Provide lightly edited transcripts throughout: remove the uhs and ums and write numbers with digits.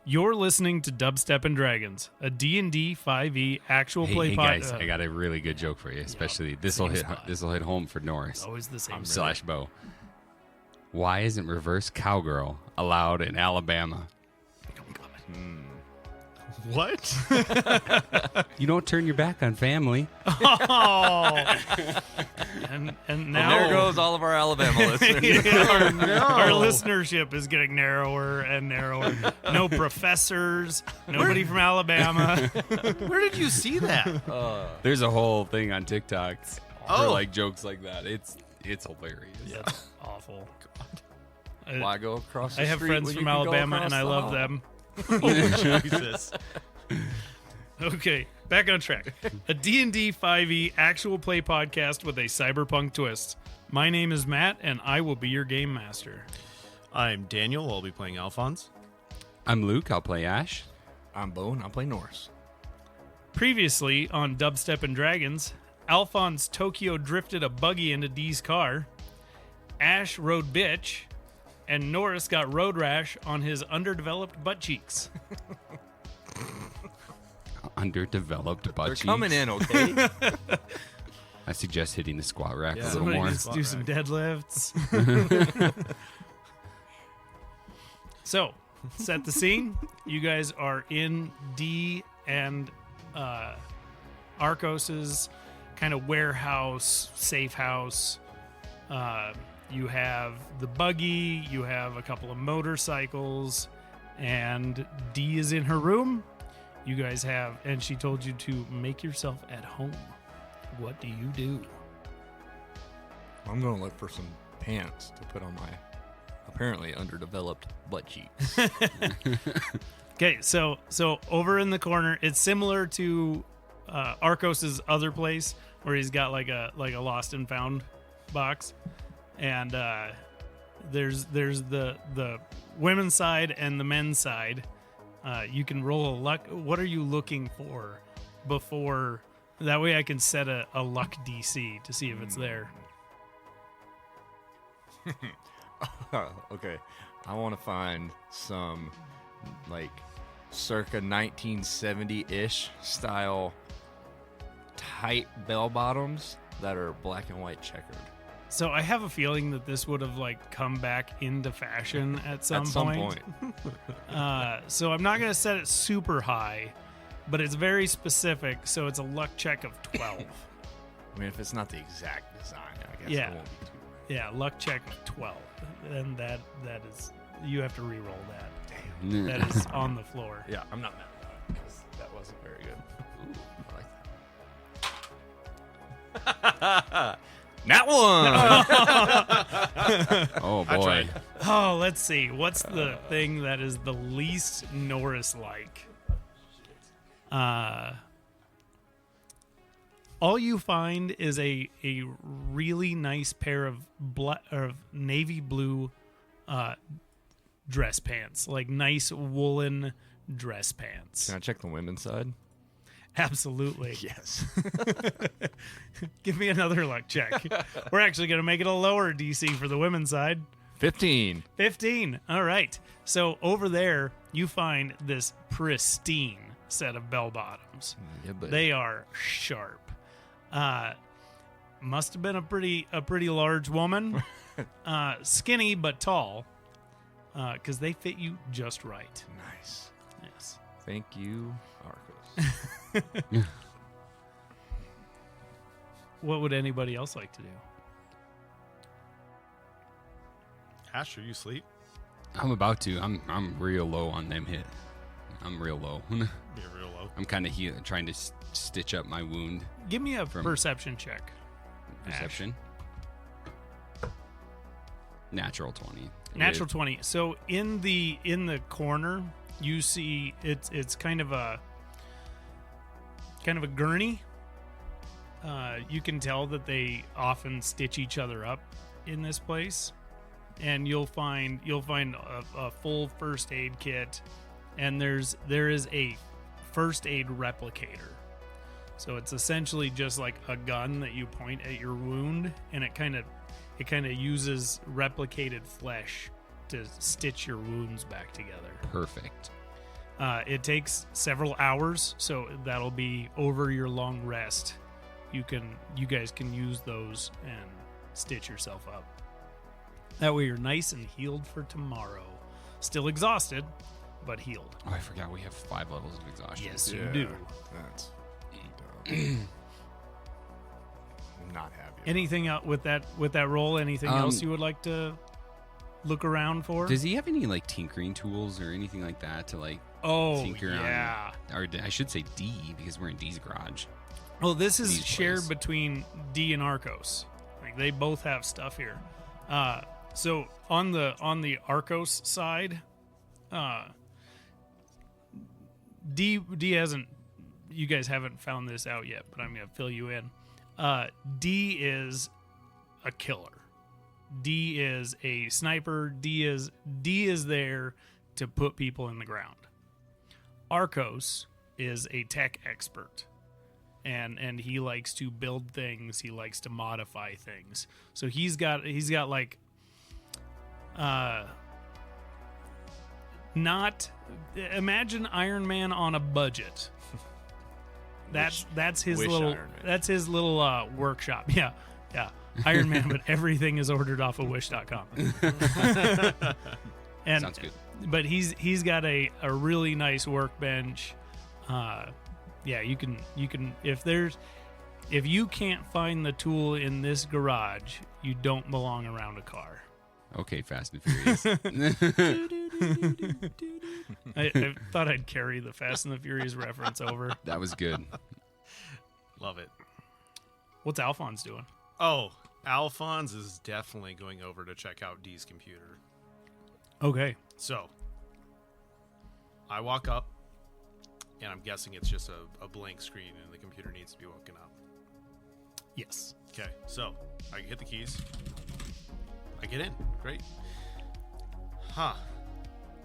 You're listening to Dubstep and Dragons, a D&D 5e actual play guys, I got a really good joke for you. Especially this will hit home for Norris. Always the same. / Bo. Why isn't reverse cowgirl allowed in Alabama? What? You don't turn your back on family. Oh, and now there goes all of our Alabama listeners. Our listenership is getting narrower and narrower. No professors, nobody from Alabama. Where did you see that? There's a whole thing on TikTok for Oh. like jokes like that. It's hilarious. That's awful. Why go across the I have street friends when you from can go Alabama, across and I the love hall? them. Oh, Jesus. Okay, back on track. A D&D 5e actual play podcast with a cyberpunk twist. My name is Matt, and I will be your game master. I'm Daniel. I'll be playing Alphonse. I'm Luke. I'll play Ash. I'm Bo, and I'll play Norris. Previously on Dubstep and Dragons, Alphonse Tokyo drifted a buggy into Dee's car, Ash rode bitch, and Norris got road rash on his underdeveloped butt cheeks. Underdeveloped butt They're cheeks. coming in, okay? I suggest hitting the squat rack a little Somebody more. needs to do some deadlifts. So, set the scene. You guys are in Dee and Arcos's kind of warehouse, safe house. You have the buggy, you have a couple of motorcycles, and Dee is in her room. You guys have, and she told you to make yourself at home. What do you do? I'm going to look for some pants to put on my apparently underdeveloped butt cheeks. Okay, so over in the corner, it's similar to Arcos's other place where he's got like a lost and found box, and there's the women's side and the men's side. You can roll a luck. What are you looking for before? That way I can set a luck DC to see if it's there. Okay. I want to find some, like, circa 1970-ish style tight bell bottoms that are black and white checkered. So I have a feeling that this would have like come back into fashion at some point. So I'm not going to set it super high, but it's very specific. So it's a luck check of 12. I mean, if it's not the exact design, I guess Yeah. it won't be too bad. Yeah, luck check of 12. And that is, you have to re-roll that. That is on the floor. Yeah, I'm not mad about it because that wasn't very good. I like that. Nat one! Oh I boy. tried. Oh, let's see. What's the thing that is the least Norris-like? All you find is a really nice pair of navy blue dress pants, like nice woolen dress pants. Can I check the women's side? Absolutely. Yes. Give me another luck check. We're actually going to make it a lower DC for the women's side. 15. 15. All right. So over there, you find this pristine set of bell bottoms. Yeah, but They are sharp. Must have been a pretty large woman. Skinny but tall. Because they fit you just right. nice. Yes. Thank you, Arcos. What would anybody else like to do? Ash, are you asleep? I'm about to. I'm real low on them hit. I'm real low. You're real low. I'm kind of trying to stitch up my wound. Give me a From- perception check. Perception. Natural 20. Natural 20. So in the corner, you see it's kind of a gurney. You can tell that they often stitch each other up in this place, and you'll find a full first aid kit, and there is a first aid replicator. So it's essentially just like a gun that you point at your wound, and it kind of uses replicated flesh to stitch your wounds back together. Perfect. It takes several hours, so that'll be over your long rest. You guys can use those and stitch yourself up. That way you're nice and healed for tomorrow. Still exhausted, but healed. Oh, I forgot we have 5 levels of exhaustion. Yes, you do. That's dumb. I'm not happy. Anything out with that roll? Anything else you would like to look around for? Does he have any like tinkering tools or anything like that to like tinker yeah. on? Or I should say D because we're in D's garage. Well, this is These shared plays. between D and Arcos. Like they both have stuff here. So on the Arcos side, D hasn't. You guys haven't found this out yet, but I'm gonna fill you in. D is a killer. D is a sniper. D is there to put people in the ground. Arcos is a tech expert. And he likes to build things. He likes to modify things. So he's got like not imagine Iron Man on a budget. That's his wish little Iron Man. that's his little workshop. Yeah. Iron Man, but everything is ordered off of wish.com. And Sounds good. but he's got a really nice workbench. Yeah, you can if you can't find the tool in this garage, you don't belong around a car. Okay, Fast and Furious. I thought I'd carry the Fast and the Furious reference over. That was good. Love it. What's Alphonse doing? Oh, Alphonse is definitely going over to check out D's computer. Okay. So, I walk up, and I'm guessing it's just a blank screen, and the computer needs to be woken up. Yes. Okay, so I hit the keys. I get in. Great. Huh.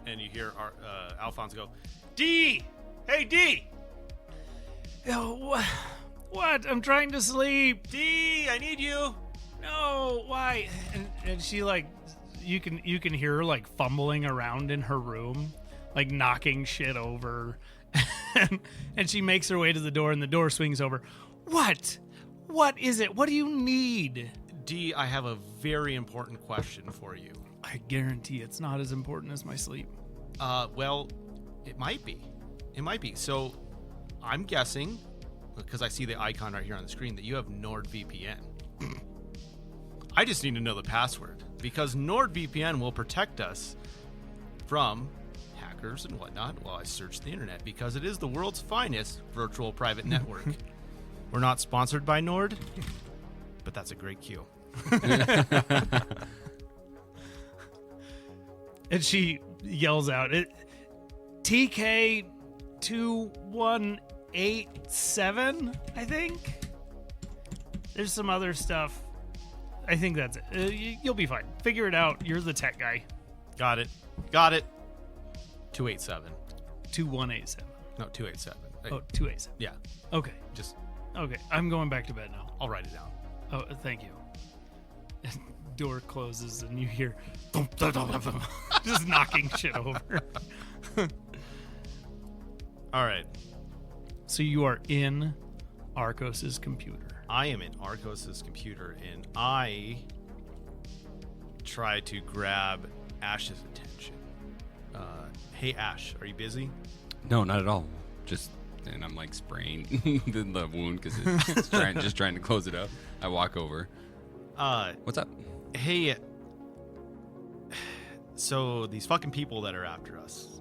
And you hear Alphonse go, D! Hey, D! Oh, what? I'm trying to sleep. D, I need you! No, why? And she like, you can hear her like fumbling around in her room, like knocking shit over, and she makes her way to the door, and the door swings over. What? What is it? What do you need? D, I have a very important question for you. I guarantee it's not as important as my sleep. Well, it might be. It might be. So, I'm guessing, because I see the icon right here on the screen, that you have NordVPN. I just need to know the password, because NordVPN will protect us from hackers and whatnot while I search the internet, because it is the world's finest virtual private network. We're not sponsored by Nord, but that's a great cue. And she yells out, TK 2187, I think. There's some other stuff. I think that's it. You'll be fine. Figure it out. You're the tech guy. Got it. Got it. 287. 2187. No, 287. Oh, 287. Yeah. Okay. Just, Okay. I'm going back to bed now. I'll write it down. Oh, thank you. Door closes and you hear thump, thump, thump, thump, thump, just knocking shit over. All right. So you are in Arcos's computer. I am in Arcos's computer, and I try to grab Ash's attention. Hey, Ash, are you busy? No, not at all. And I'm like spraying the wound because it's just trying to close it up. I walk over. What's up? Hey, so these fucking people that are after us.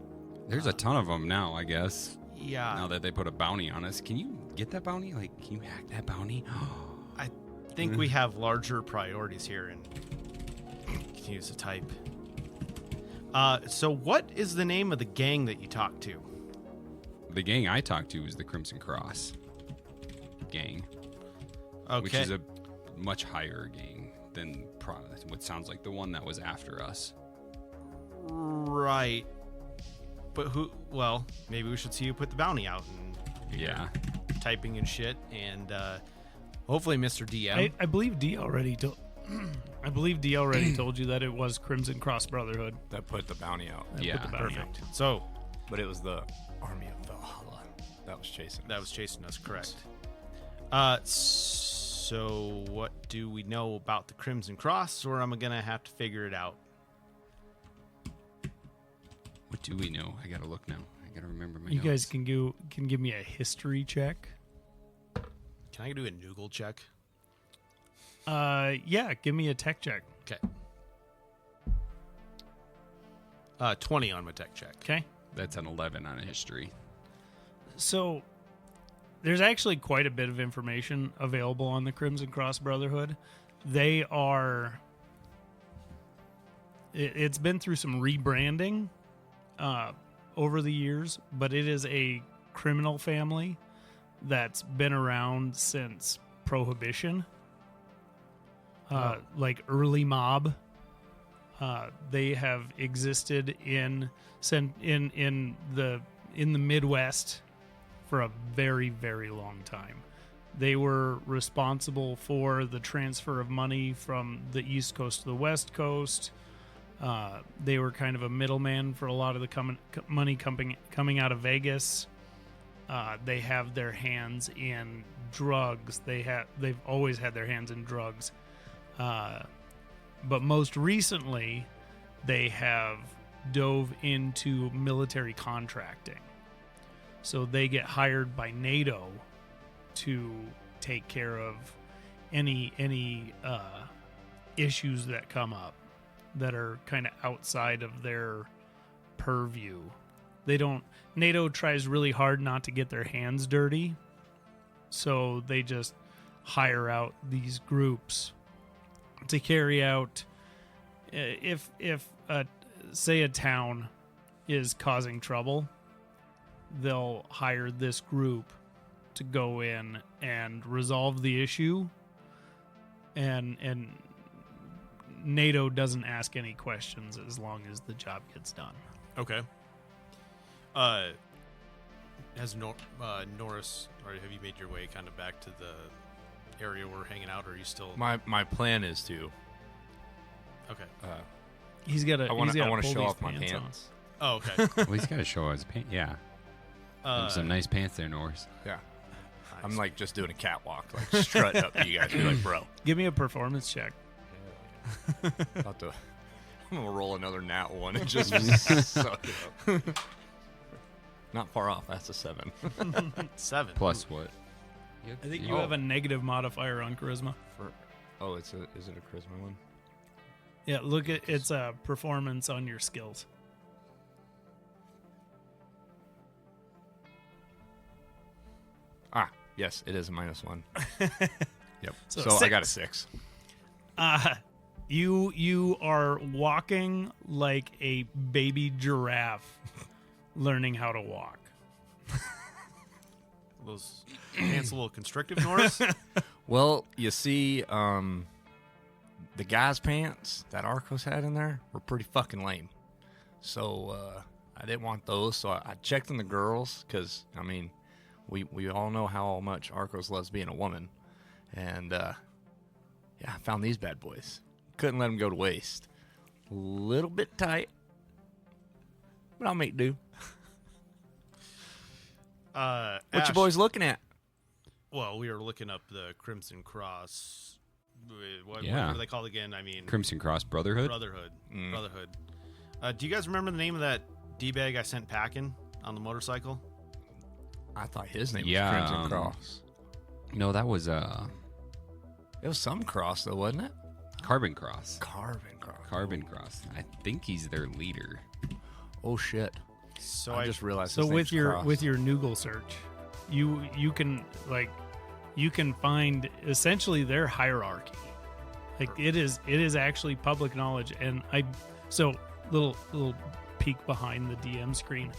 There's a ton of them now, I guess. Yeah. Now that they put a bounty on us, can you get that bounty? Like, can you hack that bounty? I think we have larger priorities here, and continues to type. So what is the name of the gang that you talked to? The gang I talked to is the Crimson Cross gang, Okay. which is a much higher gang than what sounds like the one that was after us. Right. But who? Well, maybe we should see you put the bounty out and Yeah. typing and shit, and hopefully Mr. DM. I believe D already told. I believe D already told you that it was Crimson Cross Brotherhood. That put the bounty out. that Yeah, put the bounty Perfect. out. So But it was the Army of Valhalla that was chasing. That was chasing us, correct. So what do we know about the Crimson Cross, or am I gonna have to figure it out? What do we know? I gotta look now. I gotta remember my You notes. guys can give me a history check. Can I do a Noogle check? Yeah, give me a tech check. Okay. 20 on my tech check. Okay. That's an 11 on a history. So there's actually quite a bit of information available on the Crimson Cross Brotherhood. They are. It's been through some rebranding over the years, but it is a criminal family that's been around since Prohibition, like early mob. They have existed in the Midwest for a very, very long time. They were responsible for the transfer of money from the East Coast to the West Coast. They were kind of a middleman for a lot of the money coming out of Vegas. They have their hands in drugs. They've always had their hands in drugs. But most recently, they have dove into military contracting. So they get hired by NATO to take care of any issues that come up that are kind of outside of their purview. NATO tries really hard not to get their hands dirty, so they just hire out these groups to carry out if say a town is causing trouble, they'll hire this group to go in and resolve the issue, and NATO doesn't ask any questions as long as the job gets done. Okay. Has Norris, or have you made your way kind of back to the area we're hanging out, or are you still? My plan is to. Okay. He's got I want to show off my pants. On. Oh, okay. Well, he's gotta show his pants. Yeah. Some nice pants there, Norris. Yeah. I'm like just doing a catwalk, like strut up to you guys, be like, bro. Give me a performance check. I'm gonna roll another nat one and just suck it up. Not far off. That's a 7. 7. Plus what? I think you have a negative modifier on charisma. Is it a charisma one? Yeah, look at it's a performance on your skills. Yes, it is a -1. Yep. So So I got a 6. 6. You are walking like a baby giraffe learning how to walk. Those pants a little constrictive, Norris? Well, you see, the guy's pants that Arcos had in there were pretty fucking lame. So I didn't want those. So I checked in the girls because, I mean, we all know how much Arcos loves being a woman. And, I found these bad boys. Couldn't let them go to waste. A little bit tight, but I'll make do. What Ash, you boys looking at? Well, we were looking up the Crimson Cross. What Yeah. are they called again? I mean, Crimson Cross Brotherhood. Brotherhood. Brotherhood. Do you guys remember the name of that D-bag I sent packing on the motorcycle? I thought his name Yeah, was Crimson Cross. No, that was It was some cross, though, wasn't it? Carbon Cross. Carbon Cross. Carbon Cross. I think he's their leader. Oh, shit. So I just realized So his with name's your Cross. Noogle search, you can find essentially their hierarchy. Like it is actually public knowledge, and little peek behind the DM screen.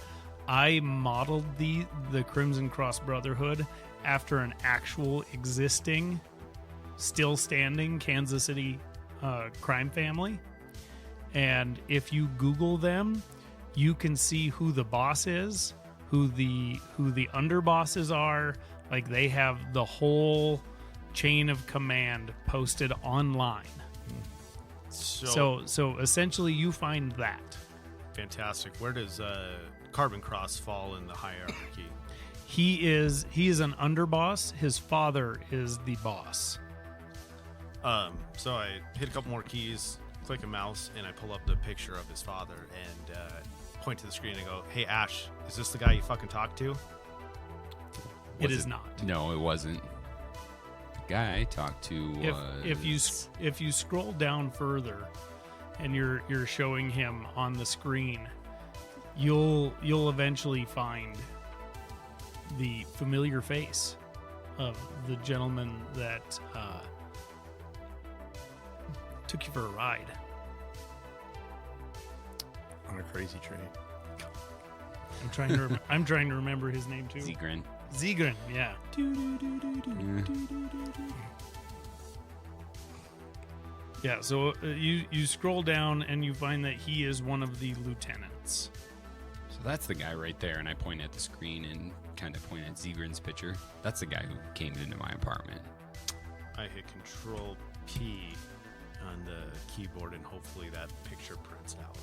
I modeled the Crimson Cross Brotherhood after an actual existing, still standing Kansas City crime family, and if you Google them, you can see who the boss is, who the underbosses are. Like they have the whole chain of command posted online. So essentially, you find that. Fantastic. Where does Carbon Cross fall in the hierarchy? He is an underboss. His father is the boss. So I hit a couple more keys, click a mouse, and I pull up the picture of his father and point to the screen and go, "Hey Ash, is this the guy you fucking talked to?" It is not. No, it wasn't. The guy I talked to was... If you scroll down further, and you're showing him on the screen, you'll eventually find the familiar face of the gentleman that took you for a ride. On a crazy train. I'm trying to remember his name too. Zegrin. Zegrin, yeah. Yeah, so you scroll down and you find that he is one of the lieutenants. So that's the guy right there, and I point at the screen and kind of point at Zegrin's picture. That's the guy who came into my apartment. I hit Control P on the keyboard, and hopefully that picture prints out.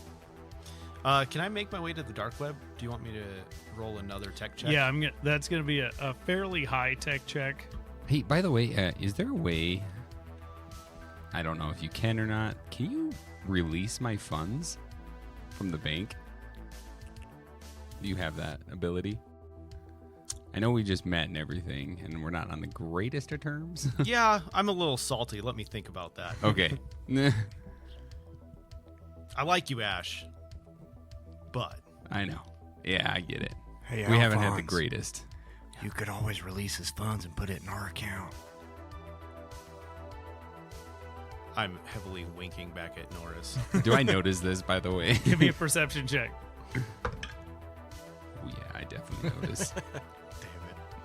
Can I make my way to the dark web? Do you want me to roll another tech check? Yeah, that's going to be a fairly high tech check. Hey, by the way, is there a way... I don't know if you can or not. Can you release my funds from the bank? Do you have that ability? I know we just met and everything, and we're not on the greatest of terms. Yeah, I'm a little salty. Let me think about that. Okay. I like you, Ash. But I know. Yeah, I get it. Hey, We haven't had the Alphonse, greatest. You could always release his funds and put it in our account. I'm heavily winking back at Norris. Do I notice this, by the way? Give me a perception check. Oh, yeah, I definitely notice. Damn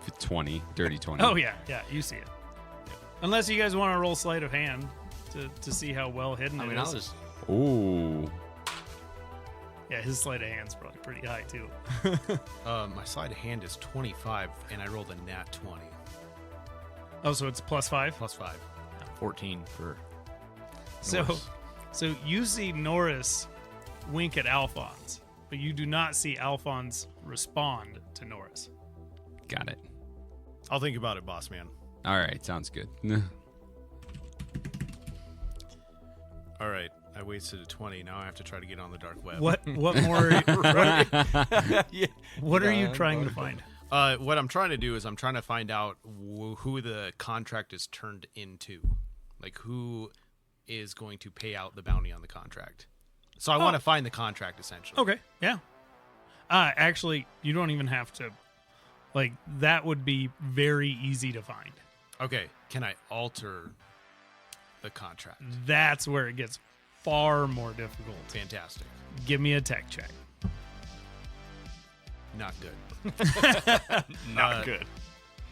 it. 20, dirty 20. Oh yeah, you see it. Unless you guys want to roll sleight of hand to see how well hidden I it mean, is. I'll just. Ooh. Yeah, his sleight of hand's probably pretty high too. My sleight of hand is 25, and I rolled a nat 20. Oh, so it's +5. Plus 5. 14 for So, Norris. so you see Norris wink at Alphonse, but you do not see Alphonse respond to Norris. Got it. I'll think about it, boss man. All right, sounds good. All right. I wasted a 20. Now I have to try to get on the dark web. What more? What are you trying to find? What I'm trying to do is I'm trying to find out who the contract is turned into. Like, who is going to pay out the bounty on the contract. So I want to find the contract, essentially. Okay, yeah. Actually, you don't even have to. Like, that would be very easy to find. Okay. Can I alter the contract? That's where it gets far more difficult. Fantastic. Give me a tech check. Not good. Not good.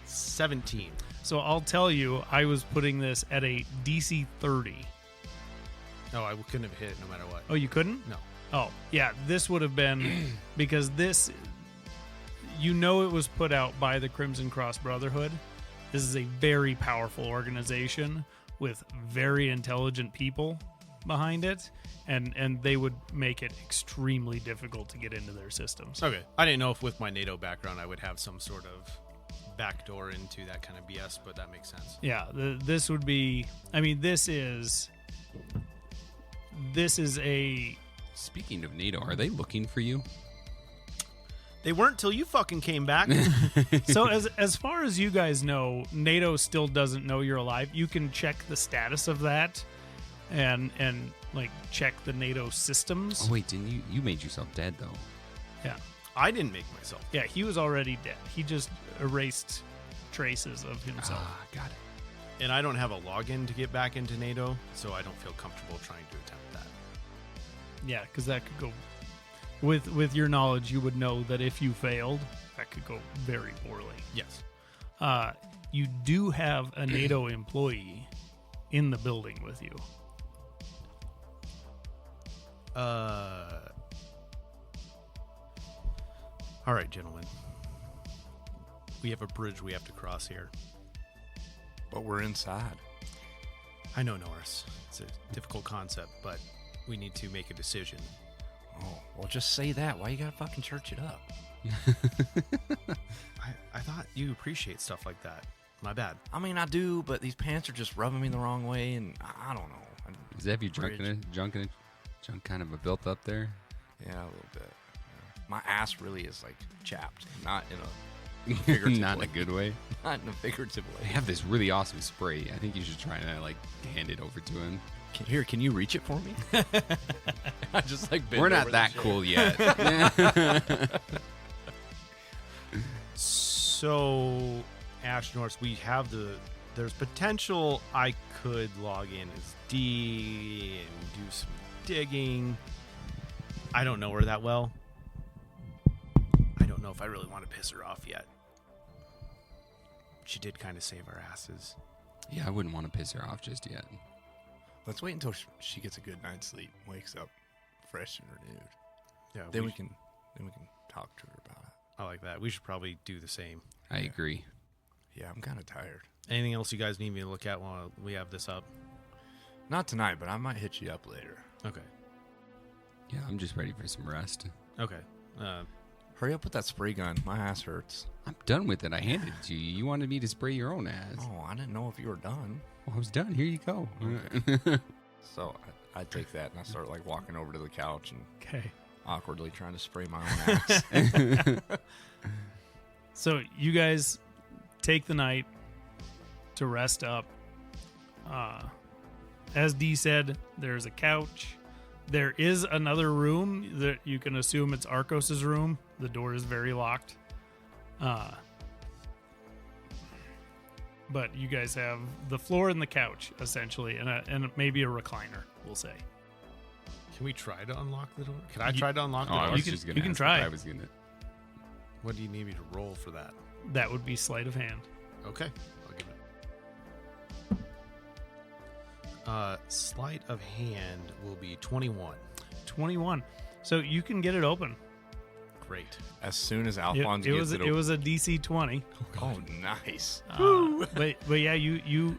17. So I'll tell you, I was putting this at a DC 30. No, I couldn't have hit it no matter what. Oh, you couldn't? No. Oh, yeah. This would have been because this, you know, it was put out by the Crimson Cross Brotherhood. This is a very powerful organization with very intelligent people behind it, and they would make it extremely difficult to get into their systems. Okay. I didn't know if with my NATO background I would have some sort of backdoor into that kind of BS, but that makes sense. Yeah, this would be. I mean, this is a. Speaking of NATO, are they looking for you? They weren't till you fucking came back. So as far as you guys know, NATO still doesn't know you're alive. You can check the status of that, and like check the NATO systems. Oh wait, didn't you made yourself dead though? Yeah, I didn't make myself. yeah, he was already dead. He just erased traces of himself. Got it. And I don't have a login to get back into NATO, so I don't feel comfortable trying to attempt that. Yeah, because that could go. With your knowledge, you would know that if you failed, that could go very poorly. Yes. You do have a NATO employee in the building with you. All right, gentlemen. We have a bridge we have to cross here. But we're inside. I know, Norris. It's a difficult concept, but we need to make a decision. Oh, well, just say that. Why you gotta fucking church it up? I thought you appreciate stuff like that. My bad. I mean, I do, but these pants are just rubbing me the wrong way, and I don't know. Does that have your junk kind of built up there? Yeah, a little bit. Yeah. My ass really is like chapped, not in a figurative Not in way. a good way. Not in a figurative They way. have this really awesome spray. I think you should try and like hand it over to him. Here, can you reach it for me? I just like bend We're over not the that chair. cool yet. So, Ash Norse, we have there's potential I could log in as D and do some digging. I don't know her that well. I don't know if I really want to piss her off yet. She did kind of save our asses. Yeah, I wouldn't want to piss her off just yet. Let's wait until she gets a good night's sleep, wakes up fresh and renewed. Yeah, Then we can talk to her about it. I like that. We should probably do the same. I agree. Yeah, I'm kind of tired. Anything else you guys need me to look at while we have this up? Not tonight, but I might hit you up later. Okay. Yeah, I'm just ready for some rest. Okay. Hurry up with that spray gun. My ass hurts. I'm done with it. I handed it to you. You wanted me to spray your own ass. Oh, I didn't know if you were done. Well, I was done. Here you go. So I take that and I start like walking over to the couch and Okay. awkwardly trying to spray my own ass. So you guys take the night to rest up. As Dee said, there's a couch. There is another room that you can assume it's Arcos's room. The door is very locked. But you guys have the floor and the couch essentially, and maybe a recliner. We'll say. Can we try to unlock the door? Can I try to unlock the Oh, I door? was can- just gonna you can ask try. if I was gonna. What do you need me to roll for that? That would be sleight of hand. Okay, I'll give it. Sleight of hand will be 21. 21. So you can get it open. Great. As soon as It, Alphonse it gets was it it was a DC 20. Oh, nice. But yeah, you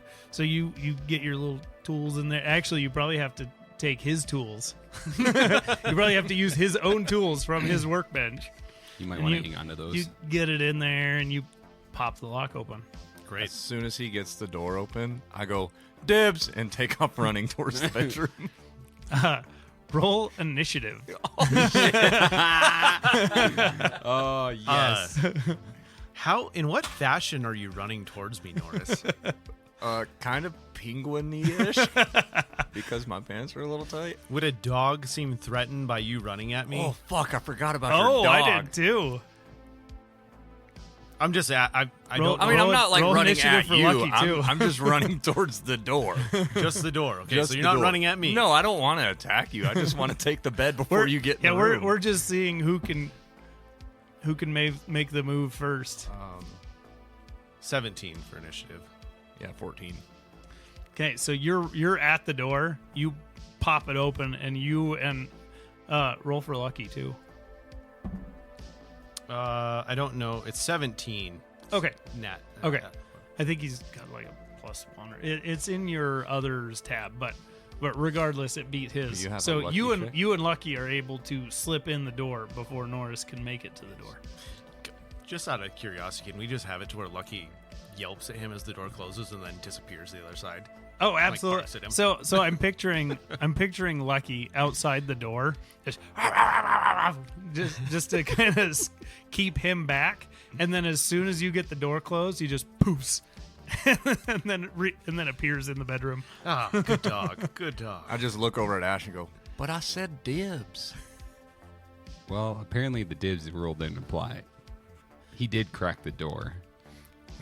get your little tools in there. Actually, you probably have to take his tools. You probably have to use his own tools from his workbench. You might And want you- to hang on to those. You get it in there and you pop the lock open. Great. As soon as he gets the door open, I go, dibs, and take off running towards the bedroom. Roll initiative. Oh yes. In what fashion are you running towards me, Norris? Kind of penguin-ish, because my pants are a little tight. Would a dog seem threatened by you running at me? Oh, fuck, I forgot about Oh, your dog. I did too. I'm just I Roll- don't I mean, I'm not like Roll running initiative at for you. Lucky, too. I'm just running towards the door. just the door. Okay, Just so you're the not door. running at me. No, I don't want to attack you. I just want to take the bed before you get in the room. we're just seeing who can make the move first. 17 for initiative. Yeah, 14. Okay, so you're at the door. You pop it open, and you and roll for Lucky too. I don't know. It's 17 Okay, net. okay. I think he's got like a +1. It's in your others tab, but regardless, it beat his. You have a So Lucky you check? and Lucky are able to slip in the door before Norris can make it to the door. Just out of curiosity, can we just have it to where Lucky yelps at him as the door closes and then disappears to the other side? Oh, barks at absolutely. him. So I'm picturing Lucky outside the door, just to kind of keep him back, and then as soon as you get the door closed, he just poofs, and then appears in the bedroom. Ah, good dog. Good dog. I just look over at Ash and go, but I said dibs. Well, apparently the dibs rule didn't apply. He did crack the door.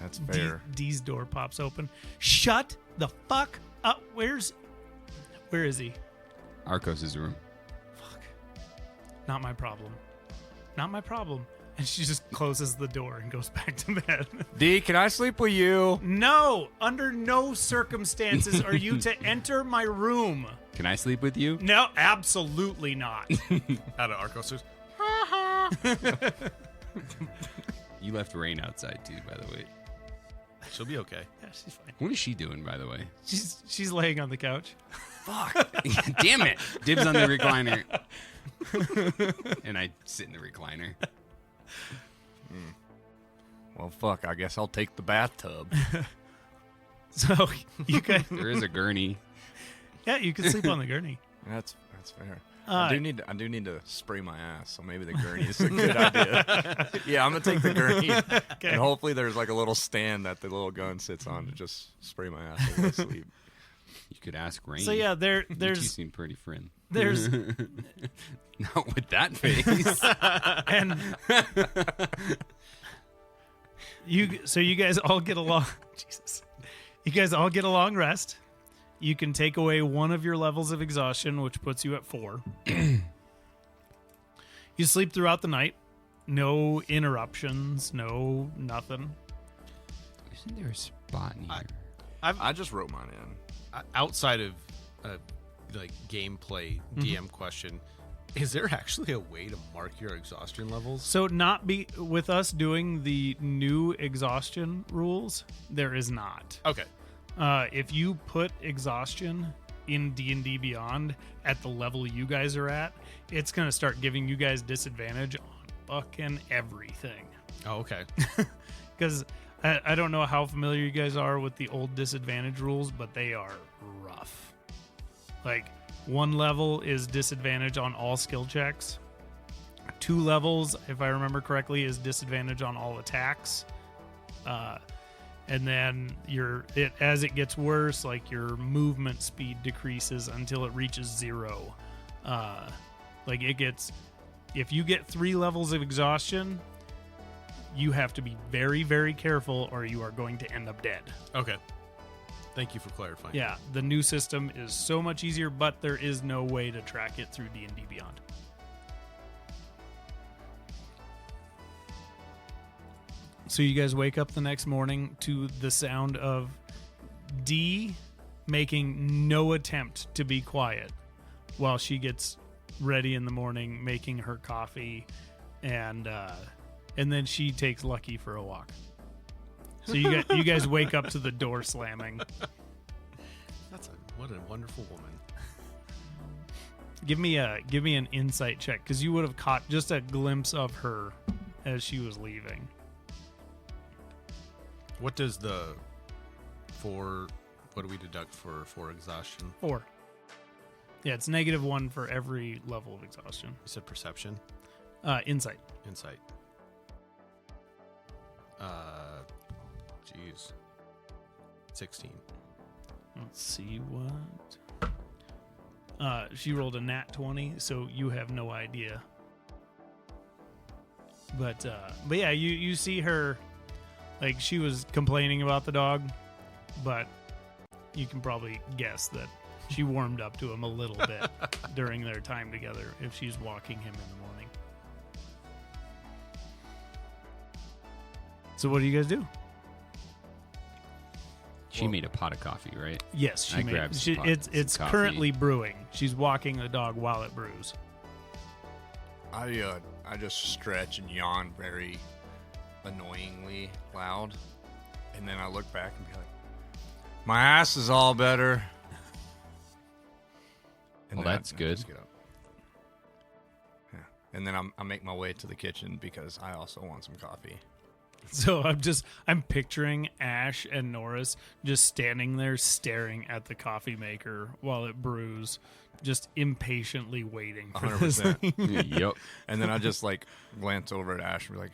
That's fair. D's door pops open. Shut the fuck up. Where is he? Arcos' room. Not my problem. Not my problem. And she just closes the door and goes back to bed. D, can I sleep with you? No, under no circumstances are you to enter my room. Can I sleep with you? No, absolutely not. Out of Arcos. You left Rain outside too, by the way. She'll be okay. Yeah, she's fine. What is she doing, by the way? She's laying on the couch. Damn it! Dibs on the recliner. And I sit in the recliner. Well, fuck. I guess I'll take the bathtub. So you guys, There is a gurney. yeah, you can sleep on the gurney. That's fair. Uh, I do need to spray my ass, so maybe the gurney is a good idea. Yeah, I'm gonna take the gurney, and hopefully there's like a little stand that the little gun sits on to just spray my ass while I sleep. You could ask Rain. So yeah, You two there's seem pretty friend. there's Not with that face. and you guys all get along. Jesus, you guys all get a long rest. You can take away one of your levels of exhaustion, which puts you at 4. You sleep throughout the night. No interruptions. No nothing. Isn't there a spot in here? I just wrote mine in. Outside of like gameplay DM question, is there actually a way to mark your exhaustion levels? So not be with us doing the new exhaustion rules. There is not. Okay. If you put exhaustion in D&D Beyond at the level you guys are at, it's going to start giving you guys disadvantage on fucking everything. Oh, okay. Because I don't know how familiar you guys are with the old disadvantage rules, but they are rough. Like, 1 level is disadvantage on all skill checks. 2 levels, if I remember correctly, is disadvantage on all attacks. And then as it gets worse, like your movement speed decreases until it reaches 0. Like if you get 3 levels of exhaustion, you have to be very, very careful or you are going to end up dead. Okay. Thank you for clarifying. Yeah, the new system is so much easier, but there is no way to track it through D&D Beyond. So you guys wake up the next morning to the sound of Dee making no attempt to be quiet while she gets ready in the morning, making her coffee, and then she takes Lucky for a walk. So you guys wake up to the door slamming. What a wonderful woman. Give me an insight check because you would have caught just a glimpse of her as she was leaving. What does what do we deduct for exhaustion? 4. Yeah, it's -1 for every level of exhaustion. You said perception? Insight. Insight. Jeez. 16. Let's see what. She rolled a nat 20, so you have no idea. But yeah, you see her, like she was complaining about the dog, but you can probably guess that she warmed up to him a little bit during their time together if she's walking him in the morning. So what do you guys do? She made a pot of coffee, right? Yes, she I made grabbed some it's coffee. currently brewing. She's walking the dog while it brews. I just stretch and yawn very annoyingly loud, and then I look back and be like, "My ass is all better." And Well, then that's I good. just get up. Yeah, and then I make my way to the kitchen because I also want some coffee. So I'm picturing Ash and Norris just standing there staring at the coffee maker while it brews, just impatiently waiting for this 100%. thing. Yep. And then I just like glance over at Ash and be like,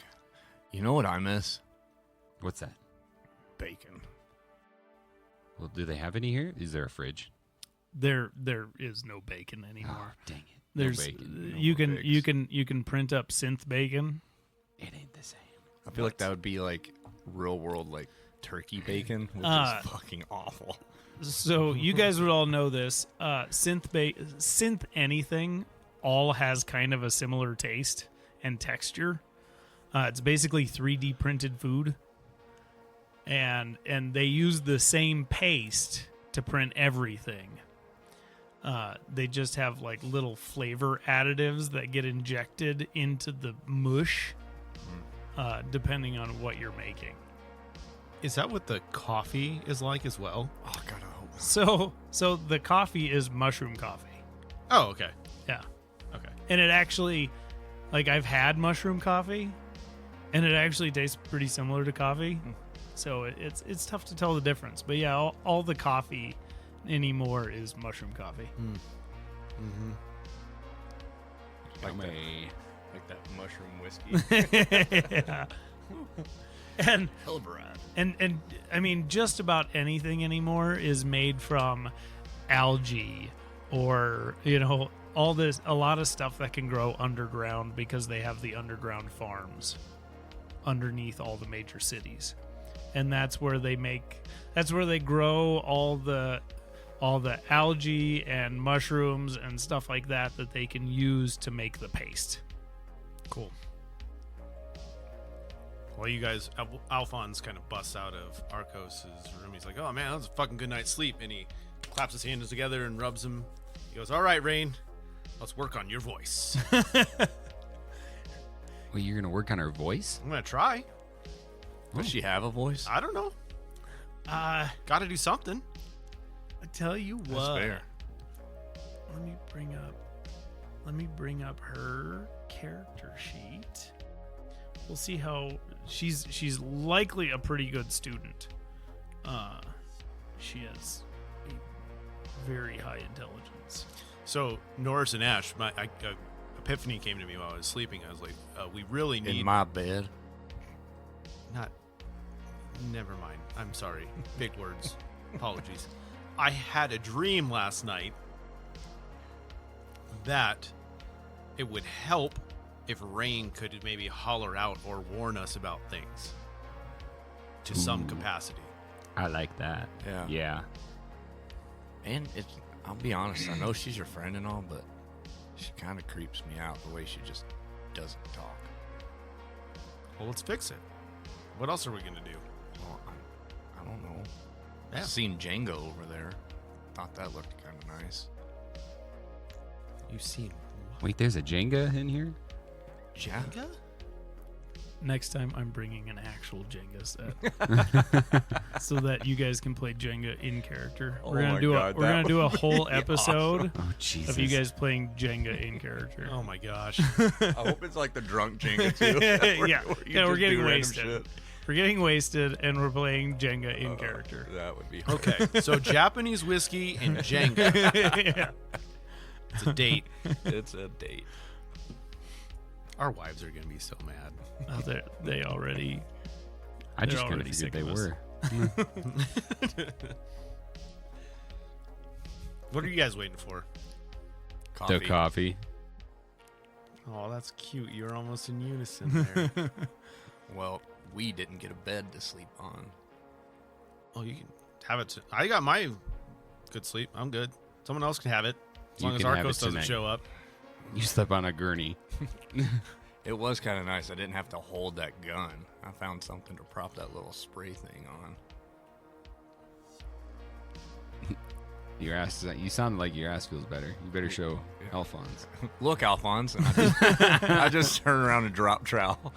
"You know what I miss? What's that? Bacon." Well, do they have any here? Is there a fridge? There is no bacon anymore. Oh, dang it. There's bacon. you more can pigs. you can print up synth bacon. It ain't the same. I feel like that would be like real world like turkey bacon, which Uh, is fucking awful. So you guys would all know this. Synth anything all has kind of a similar taste and texture. It's basically 3D printed food, and they use the same paste to print everything. They just have like little flavor additives that get injected into the mush, depending on what you're making. Is that what the coffee is like as well? Oh God, I hope. So the coffee is mushroom coffee. Oh, okay. Yeah. Okay. And it actually, like, I've had mushroom coffee, and it actually tastes pretty similar to coffee. So it's tough to tell the difference. But yeah, all the coffee anymore is mushroom coffee. Mm-hmm. Like that mushroom whiskey. Yeah. And Hellbrand. and I mean, just about anything anymore is made from algae, or a lot of stuff that can grow underground because they have the underground farms underneath all the major cities, and that's where they grow all the algae and mushrooms and stuff like that they can use to make the paste. Cool. Well, you guys, Alphonse kind of busts out of Arcos' room. He's like, "Oh man, that was a fucking good night's sleep." And he claps his hands together and rubs them. He goes, "All right, Rain, let's work on your voice." Well, you're gonna work on her voice? I'm gonna try. Does she have a voice? I don't know. Got to do something. I tell you That's what. fair. Let me bring up her character sheet. We'll see how she's likely a pretty good student. She has a very high intelligence. So Norris and Ash, my epiphany came to me while I was sleeping. I was like, "We really need In my bed. not." Never mind. I'm sorry. Big words. Apologies. I had a dream last night that it would help if Rain could maybe holler out or warn us about things to some capacity. I like that. Yeah. Yeah. And I'll be honest, I know she's your friend and all, but she kind of creeps me out the way she just doesn't talk. Well, let's fix it. What else are we going to do? Well, I don't know. Yeah. I seen Django over there. Thought that looked kind of nice. You've seen Wait, there's a Jenga in here? Jenga? Next time, I'm bringing an actual Jenga set so that you guys can play Jenga in character. Oh We're gonna my do God, we're gonna that do a would whole be episode Oh, Jesus. of you guys playing Jenga in character. Oh my gosh. I hope it's like the drunk Jenga too. Yeah. Where you Yeah, we're just getting do random wasted. shit. We're getting wasted, and we're playing Jenga in character. That would be Okay, so Japanese whiskey and Jenga. Yeah. It's a date. It's a date. Our wives are going to be so mad. Oh, they already. I just They're kind of already figured sick they of us. were. What are you guys waiting for? The coffee. Oh, that's cute. You're almost in unison there. Well, we didn't get a bed to sleep on. Oh, you can have it. I got my good sleep. I'm good. Someone else can have it. As You long as can have Arcos it doesn't tonight. show up. You slept on a gurney. It was kind of nice. I didn't have to hold that gun. I found something to prop that little spray thing on. Your ass. You sound like your ass feels better. You better show Alphonse. Look, Alphonse. And I just turn around and drop trowel.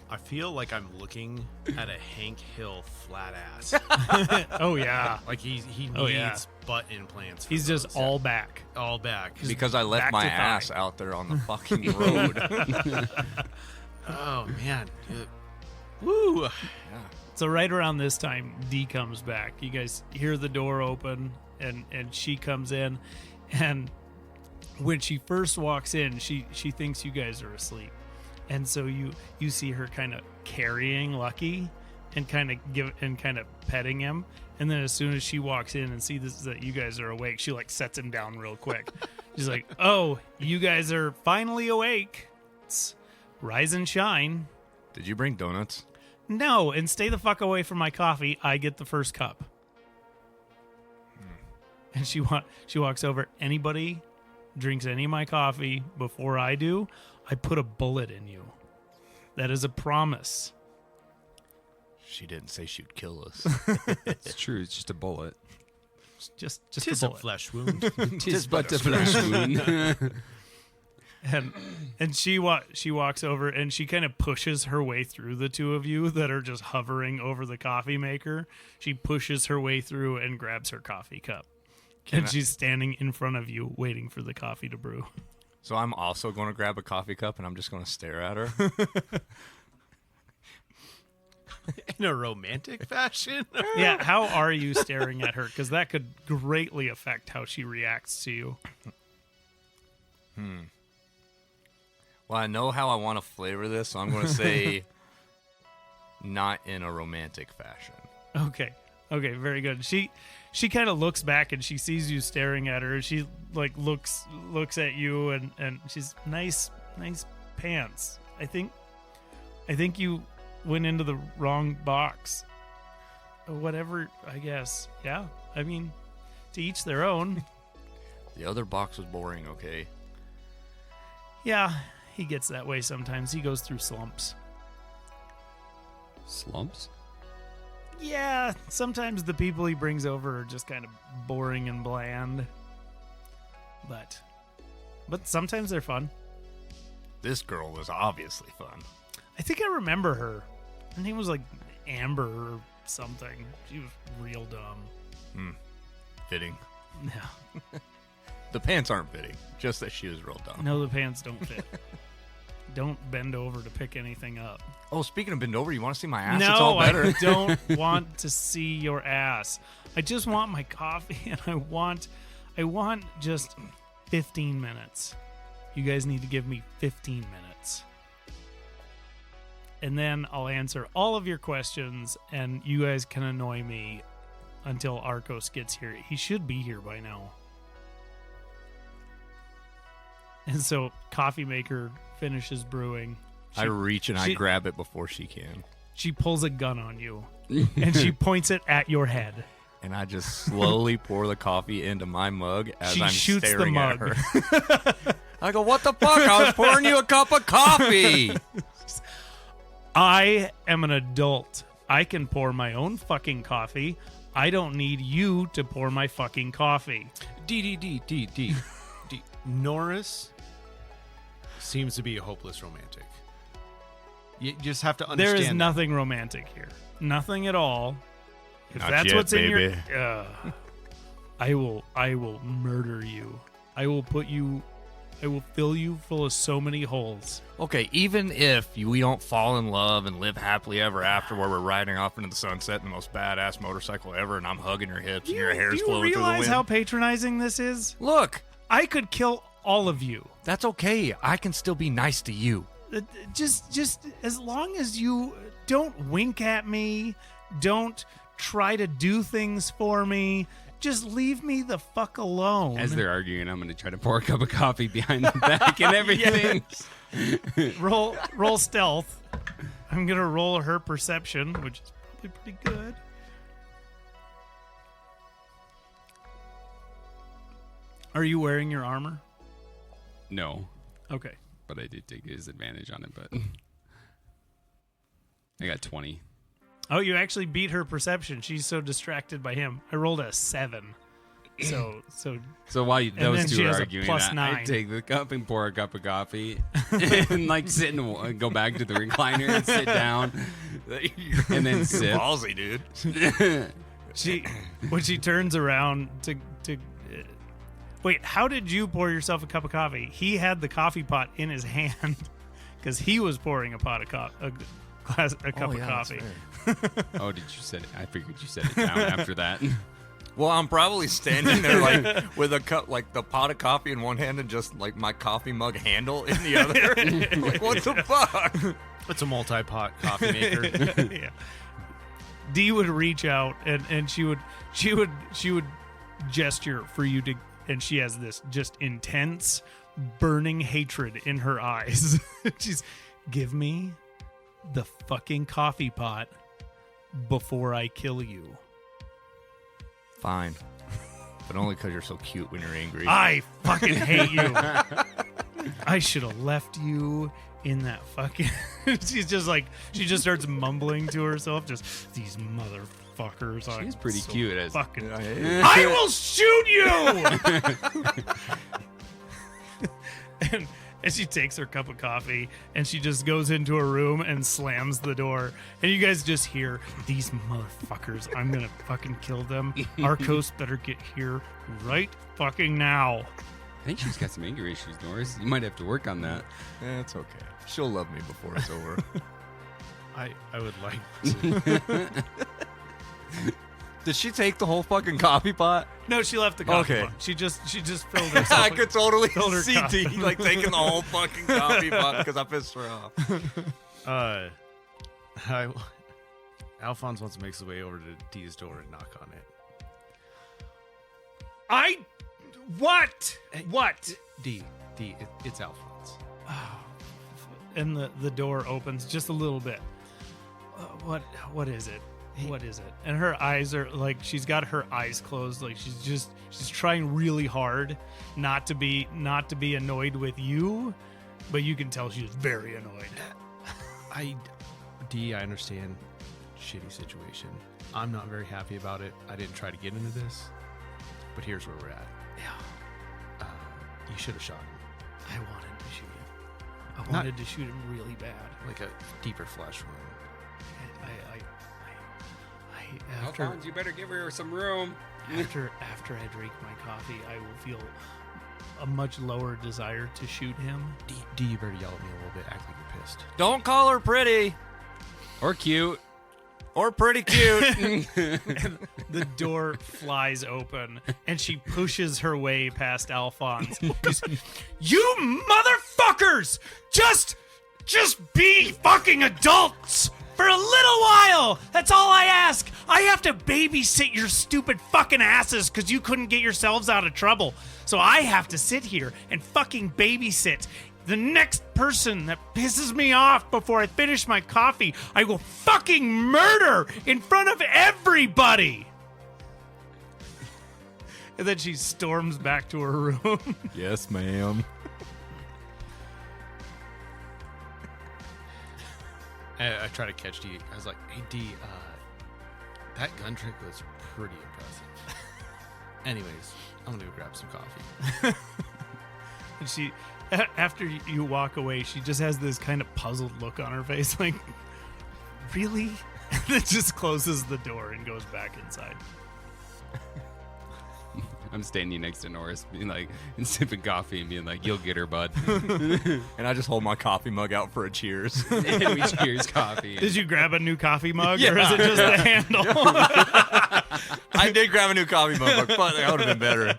I feel like I'm looking at a Hank Hill flat ass. Oh yeah. Like he needs Oh, yeah. butt implants. For He's just those. all back. all back. Because I left back my to thigh. ass out there on the fucking road. Oh man. Woo. Yeah. So right around this time, Dee comes back. You guys hear the door open, and she comes in, and when she first walks in, she thinks you guys are asleep, and so you see her kind of carrying Lucky, and kind of petting him, and then as soon as she walks in and sees that you guys are awake, she like sets him down real quick. She's like, "Oh, you guys are finally awake. It's rise and shine." Did you bring donuts? No, and stay the fuck away from my coffee. I get the first cup. And she walks over. Anybody drinks any of my coffee before I do, I put a bullet in you. That is a promise. She didn't say she'd kill us. It's true. It's just a bullet. Just Tis a a bullet. flesh wound. Tis but a flesh wound. and she walks over and she kind of pushes her way through the two of you that are just hovering over the coffee maker. She pushes her way through and grabs her coffee cup. And she's standing in front of you waiting for the coffee to brew. So I'm also going to grab a coffee cup and I'm just going to stare at her. In a romantic fashion? Yeah, how are you staring at her? Because that could greatly affect how she reacts to you. Well, I know how I want to flavor this, so I'm going to say not in a romantic fashion. Okay, very good. She kind of looks back and she sees you staring at her. She like looks at you and she's nice pants. I think you went into the wrong box. Whatever, I guess. Yeah. I mean, to each their own. The other box was boring, okay? Yeah, he gets that way sometimes. He goes through slumps. Slumps? Yeah, sometimes the people he brings over are just kind of boring and bland. But sometimes they're fun. This girl was obviously fun. I think I remember her. Her name was like Amber or something. She was real dumb. Fitting. Yeah. The pants aren't fitting, just that she was real dumb. No, the pants don't fit. Don't bend over to pick anything up. Oh, speaking of bend over, you want to see my ass? No, It's all better. I don't want to see your ass. I just want my coffee, and I want just 15 minutes. You guys need to give me 15 minutes. And then I'll answer all of your questions, and you guys can annoy me until Arcos gets here. He should be here by now. And so, coffee maker finishes brewing. I reach and I she- grab it before she can. She pulls a gun on you, and she points it at your head. And I just slowly pour the coffee into my mug as She I'm shoots the staring at mug. her. I go, what the fuck? I was pouring you a cup of coffee. I am an adult. I can pour my own fucking coffee. I don't need you to pour my fucking coffee. D. Norris seems to be a hopeless romantic. You just have to understand. There is nothing romantic here. Nothing at all. If Not that's yet, what's in baby. your I will murder you. I will fill you full of so many holes. Okay, even if we don't fall in love and live happily ever after, where we're riding off into the sunset in the most badass motorcycle ever, and I'm hugging your hips and your hair's Do flowing you through the realize wind. how patronizing this is? Look, I could kill all of you. that's okay. I can still be nice to you. Just as long as you don't wink at me, don't try to do things for me, just leave me the fuck alone. As they're arguing, I'm going to try to pour a cup of coffee behind the back and everything. roll stealth. I'm gonna roll her perception, which is probably pretty good. Are you wearing your armor? No, Okay. but I did take his advantage on it, but I got 20. Oh, you actually beat her perception. She's so distracted by him. I rolled a 7. So So while then those she two are has a arguing, plus I 9. take the cup and pour a cup of coffee, and like sit and go back to the recliner and sit down, and then sip. Ballsy, dude. when she turns around to wait, how did you pour yourself a cup of coffee? He had the coffee pot in his hand because he was pouring a cup of coffee. Oh, did you set it? I figured you set it down after that. Well, I'm probably standing there like with a cup, like the pot of coffee in one hand and just like my coffee mug handle in the other. Like, what the fuck? It's a multi-pot coffee maker. Yeah. Dee would reach out and she would gesture for you to, and she has this just intense burning hatred in her eyes. She's, give me the fucking coffee pot before I kill you. Fine. But only because you're so cute when you're angry. I fucking hate you. I should have left you in that fucking. She's just like, she just starts mumbling to herself, just these motherfuckers. She's are pretty so cute as fucking. Yeah, I will shoot you. and she takes her cup of coffee and she just goes into a room and slams the door. And you guys just hear, these motherfuckers, I'm gonna fucking kill them. Arcos better get here right fucking now. I think she's got some anger issues, Norris. You might have to work on that. It's okay. She'll love me before it's over. I would like to. Did she take the whole fucking coffee pot? No, she left the coffee Okay. pot. She just filled herself. I could totally filled her see cup. D like taking the whole fucking coffee pot because I pissed her off. Alphonse wants to make his way over to D's door and knock on it. What? What? D, it's Alphonse. And the door opens just a little bit. What is it? What is it? And her eyes are like, she's got her eyes closed, like she's trying really hard not to be annoyed with you, but you can tell she's very annoyed. I understand. Shitty situation. I'm not very happy about it. I didn't try to get into this, but here's where we're at. Yeah. You should have shot him. I wanted to shoot him. I wanted to shoot him really bad. Like a deeper flesh wound. After Alphonse, you better give her some room. after I drink my coffee, I will feel a much lower desire to shoot him. D, you better yell at me a little bit. Act like you're pissed. Don't call her pretty Or cute. or pretty cute. The door flies open and she pushes her way past Alphonse. You motherfuckers! Just be fucking adults for a little while! That's all I ask! I have to babysit your stupid fucking asses because you couldn't get yourselves out of trouble. So I have to sit here and fucking babysit. The next person that pisses me off before I finish my coffee, I will fucking murder in front of everybody! And then she storms back to her room. Yes, ma'am. I try to catch D. I was like, hey, D, that gun trick was pretty impressive. Anyways, I'm going to go grab some coffee. And she, after you walk away, she just has this kind of puzzled look on her face, like, really? And then just closes the door and goes back inside. I'm standing next to Norris, being like, and sipping coffee and being like, "You'll get her, bud." And I just hold my coffee mug out for a cheers. And we cheers coffee. Did you grab a new coffee mug, Yeah. or is it just the handle? I did grab a new coffee mug, but fuck, that would have been better.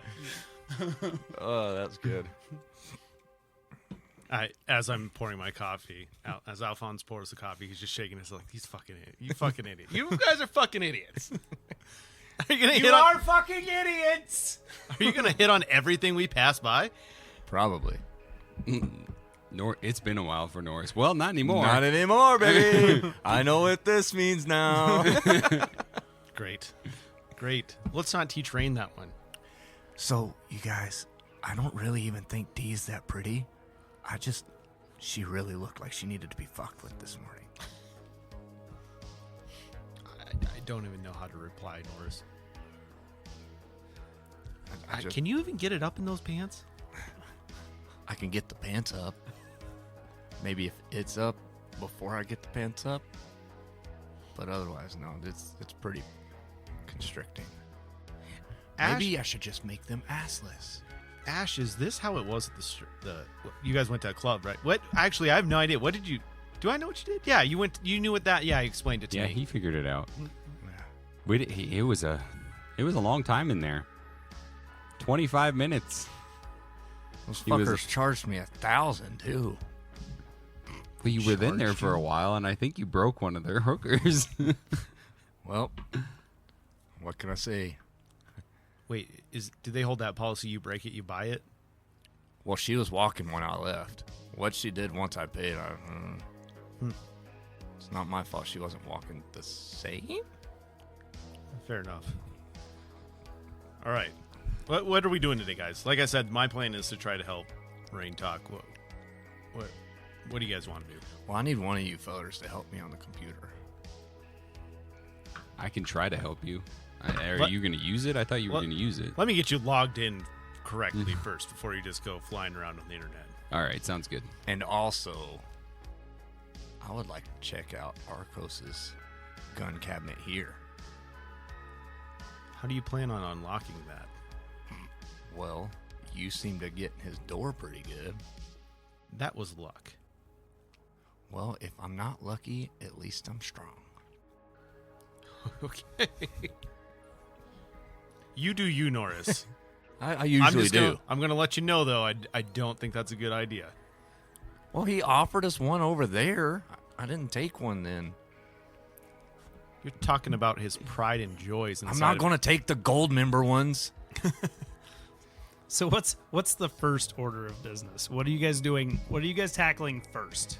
Oh, that's good. As I'm pouring my coffee, as Alphonse pours the coffee, he's just shaking his head like, he's fucking idiot. You fucking idiot. You guys are fucking idiots. Are you gonna hit on, fucking idiots! Are you gonna hit on everything we pass by? Probably. It's been a while for Norris. Well, not anymore. Not anymore, baby. I know what this means now. Great. Let's not teach Rain that one. So, you guys, I don't really even think Dee's that pretty. She really looked like she needed to be fucked with this morning. I don't even know how to reply, Norris. I just- Can you even get it up in those pants? I can get the pants up. Maybe if it's up before I get the pants up. But otherwise, no, it's pretty constricting. Maybe I should just make them assless. Ash, is this how it was at the you guys went to a club, right? What? Actually, I have no idea. What did you? Do I know what you did? Yeah, you knew what that. Yeah, he explained it to Yeah, me. he figured it out. Yeah. It was a long time in there. 25 minutes. Those He was- fuckers charged me $1,000 too. Well, you were in there Charged for a you? while, and I think you broke one of their hookers. Well, what can I say? Wait, do they hold that policy? You break it, you buy it. Well, she was walking when I left. What she did once I paid, it's not my fault she wasn't walking the same. Fair enough. All right, what are we doing today, guys? Like I said, my plan is to try to help Rain talk. What do you guys want to do? Well, I need one of you fellers to help me on the computer. I can try to help you. Are What? you going to use it? I thought you were What? going to use it. Let me get you logged in correctly first before you just go flying around on the internet. All right, sounds good. And also, I would like to check out Arcos's gun cabinet here. How do you plan on unlocking that? Well, you seem to get in his door pretty good. That was luck. Well, if I'm not lucky, at least I'm strong. Okay. You do you, Norris. I I'm usually just do. I'm gonna let you know though. I don't think that's a good idea. Well, he offered us one over there. I didn't take one then. You're talking about his pride and joys. I'm not going to take the gold member ones. So what's the first order of business? What are you guys doing? What are you guys tackling first?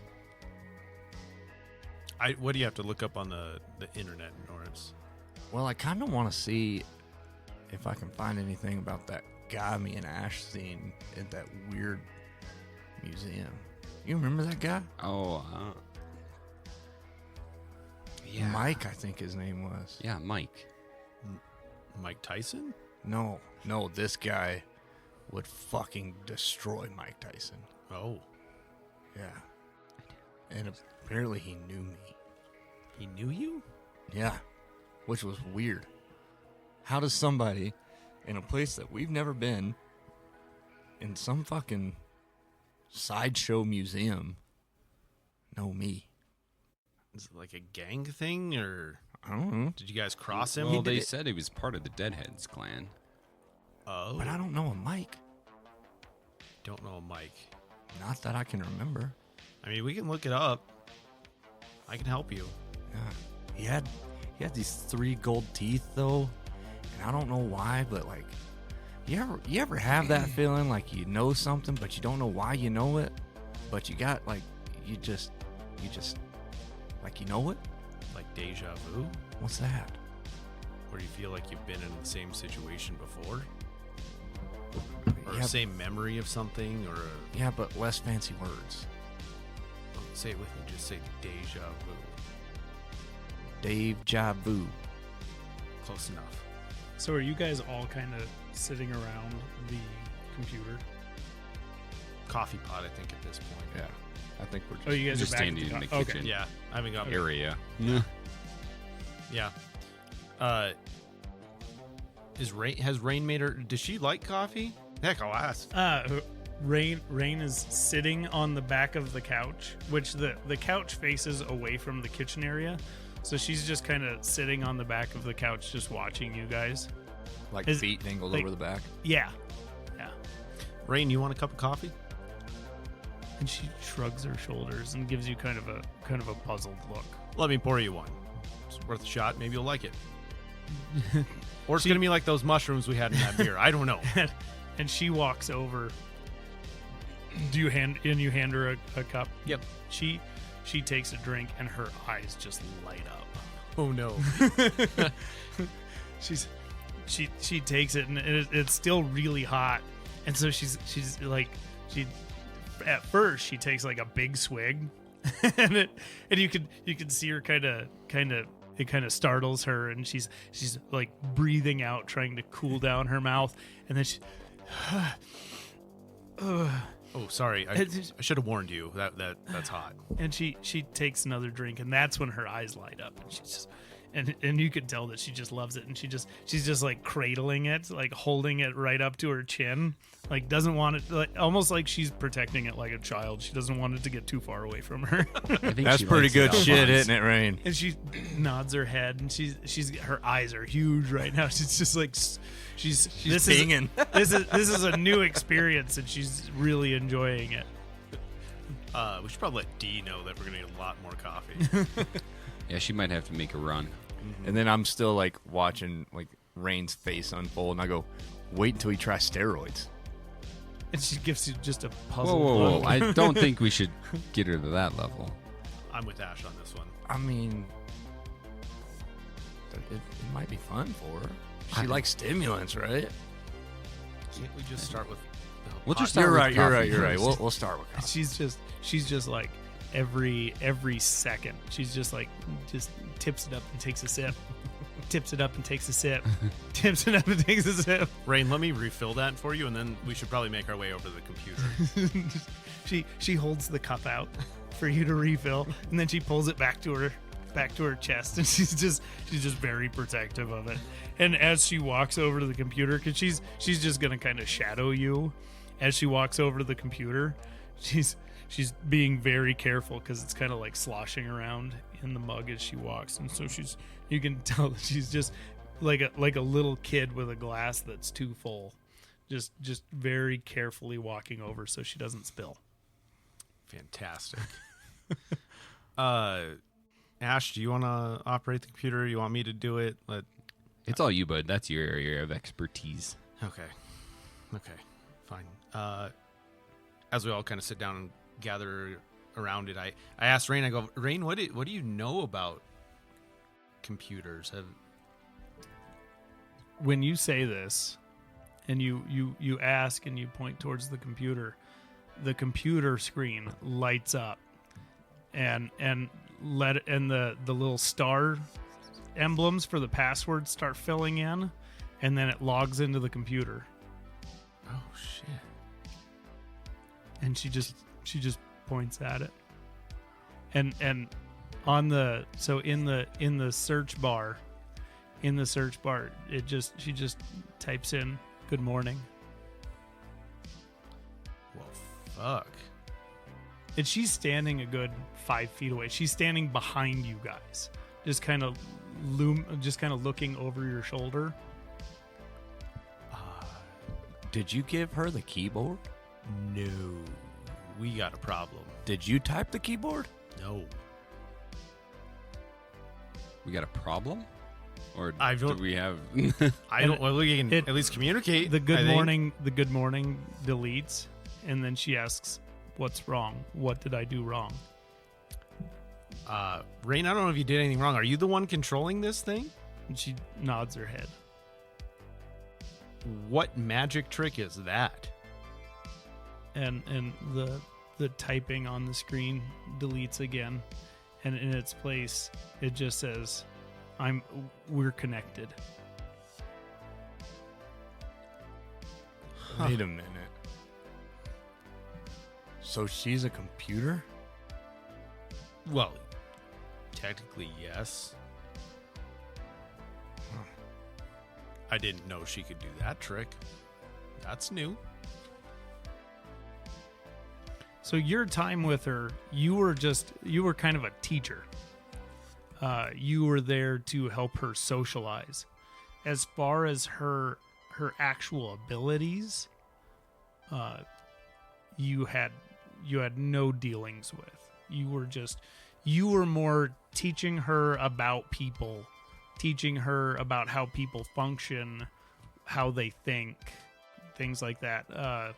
What do you have to look up on the internet, Norris? Well, I kind of want to see if I can find anything about that guy me and Ash seen at that weird museum. You remember that guy? Oh, yeah. Mike, I think his name was. Yeah, Mike. Mike Tyson? No, this guy would fucking destroy Mike Tyson. Oh, Yeah. And apparently he knew me. he knew you? Yeah, which was weird. How does somebody in a place that we've never been, in some fucking sideshow museum, know me? Is it like a gang thing, or I don't know. did you guys cross him? Well, they said he was part of the Deadheads clan. Oh, But I don't know a Mike. don't know Mike. Not that I can remember. I mean, we can look it up. I can help you. Yeah. He had these 3 gold teeth though, and I don't know why, but like, you ever have that feeling like you know something, but you don't know why you know it, but you got like, you just like you know it. Like deja vu, What's that? where you feel like you've been in the same situation before, or Yeah, the same memory of something, or yeah, but less fancy words. say it with me. Just say deja vu. Dave Javu. Close enough. So are you guys all kind of sitting around the computer? Coffee pot, I think, at this point. Yeah. I think we're just. Oh, you guys Just are back standing at in the the okay. kitchen. Yeah, I haven't got Area. Yeah. Yeah. Has Rain made her? Does she like coffee? Heck, I'll ask. Rain is sitting on the back of the couch, which the couch faces away from the kitchen area. So she's just kind of sitting on the back of the couch, just watching you guys. Like Is- feet dangled like- over the back. Yeah. Yeah. Rain, you want a cup of coffee? And she shrugs her shoulders and gives you kind of a puzzled look. Let me pour you one. It's worth a shot. Maybe you'll like it. Or it's gonna be like those mushrooms we had in that beer. I don't know. And she walks over. Do you hand her a cup? Yep. She takes a drink and her eyes just light up. Oh no. She takes it and it's still really hot, and so she's like at first she takes like a big swig, and you could see her kind of it kind of startles her, and she's like breathing out, trying to cool down her mouth, and then she. Oh, sorry. I should have warned you. That's hot. And she takes another drink, and that's when her eyes light up, and she's just, and you could tell that she just loves it, and she's just like cradling it, like holding it right up to her chin, like doesn't want it, like almost like she's protecting it like a child. She doesn't want it to get too far away from her. I think That's she pretty likes good it, shit, Alphonse. isn't it, Rain? And she nods her head, and she's her eyes are huge right now. She's just like she's this pinging. This is a new experience, and she's really enjoying it. We should probably let Dee know that we're gonna need a lot more coffee. Yeah, she might have to make a run. And then I'm still like watching like Rain's face unfold, and I go, "Wait until he tries steroids." And she gives you just a Whoa, puzzled whoa, whoa! look. I don't think we should get her to that level. I'm with Ash on this one. I mean, it might be fun for her. She likes stimulants, right? Can't we just start with? We'll just You're start with right. You're coffee right. You're right. first. We'll start with coffee. She's just like every second she's just like just tips it up and takes a sip, tips it up and takes a sip, tips it up and takes a sip. Rain, let me refill that for you, and then we should probably make our way over to the computer. she holds the cup out for you to refill, and then she pulls it back to her chest, and she's just very protective of it. And as she walks over to the computer, because she's just gonna kind of shadow you as she walks over to the computer, she's being very careful because it's kind of like sloshing around in the mug as she walks, and so you can tell that she's just like a little kid with a glass that's too full, just very carefully walking over so she doesn't spill. Fantastic. Ash, do you want to operate the computer? You want me to do it? It's all you, bud. That's your area of expertise. Okay, fine. As we all kind of sit down and gather around it, I asked Rain. I go, Rain, what do you know about computers? When you say this, and you ask and you point towards the computer screen lights up, and the little star emblems for the password start filling in, and then it logs into the computer. Oh shit! And she just points at it, and on the in the search bar, she just types in "Good morning." Well, fuck. And she's standing a good 5 feet away. She's standing behind you guys, just kind of looking over your shoulder. Did you give her the keyboard? No, we got a problem. Did you type the keyboard? No. We got a problem? Or I do don't- we have... I don't. Well, we can at least communicate. The I good think. morning. The good morning deletes, and then she asks, "What's wrong? What did I do wrong?" Rain, I don't know if you did anything wrong. Are you the one controlling this thing? And she nods her head. What magic trick is that? And the typing on the screen deletes again, and in its place it just says, "We're connected." Wait a minute. So she's a computer? Well, technically, yes. I didn't know she could do that trick. That's new. So your time with her, you were kind of a teacher. You were there to help her socialize. As far as her actual abilities, you had no dealings with. You were more teaching her about people, teaching her about how people function, how they think, things like that.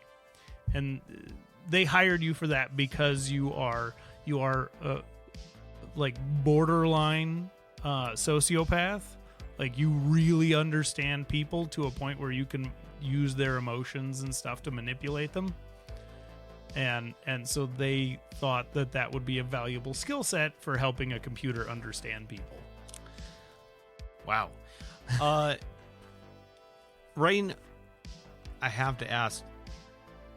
And they hired you for that because you are like borderline sociopath. Like, you really understand people to a point where you can use their emotions and stuff to manipulate them. And so they thought that would be a valuable skill set for helping a computer understand people. Wow. Rain, I have to ask,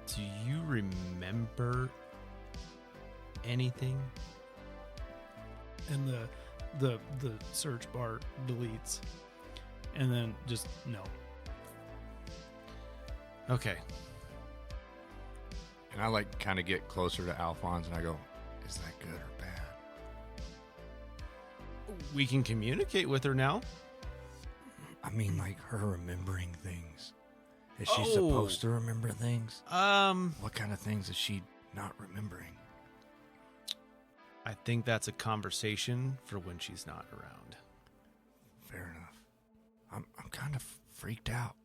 do you remember anything? And the search bar deletes, and then just no. Okay. And I like kind of get closer to Alphonse and I go, is that good or bad? We can communicate with her now. I mean, like her remembering things. Is she Oh. supposed to remember things? What kind of things is she not remembering? I think that's a conversation for when she's not around. Fair enough. I'm kind of freaked out.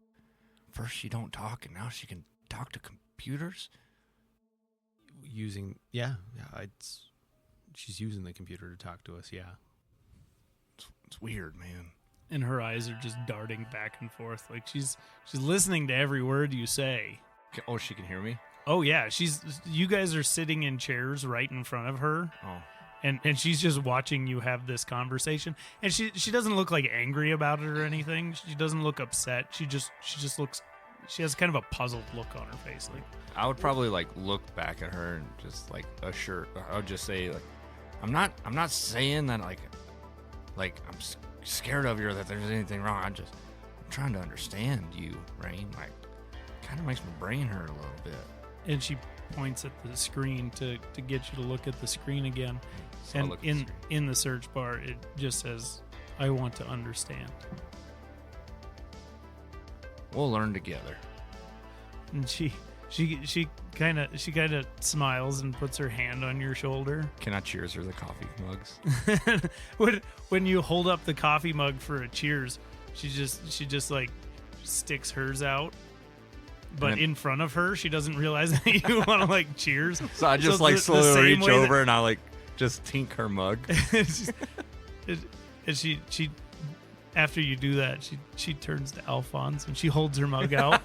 First she don't talk, and now she can talk to computers. She's using the computer to talk to us. Yeah. It's weird, man. And her eyes are just darting back and forth, like she's listening to every word you say. Oh, she can hear me? Oh yeah, you guys are sitting in chairs right in front of her. Oh. And she's just watching you have this conversation. And she doesn't look like angry about it or anything. She doesn't look upset. She just looks has kind of a puzzled look on her face. Like, I would probably like look back at her and just like assure. I would just say like, I'm not saying that like I'm scared of you or that there's anything wrong. I'm trying to understand you, Rain. Like, kind of makes my brain hurt a little bit. and she points at the screen to get you to look at the screen again. So I And look at the screen. in the search bar, it just says, "I want to understand." We'll learn together. And she kind of smiles and puts her hand on your shoulder. Can I cheers her the coffee mugs? when you hold up the coffee mug for a cheers, she just like sticks hers out, but then- in front of her, she doesn't realize that you want to like cheers. So I just So like the slowly same reach way that- over and I like just tink her mug. and she after you do that, she turns to Alphonse and she holds her mug out.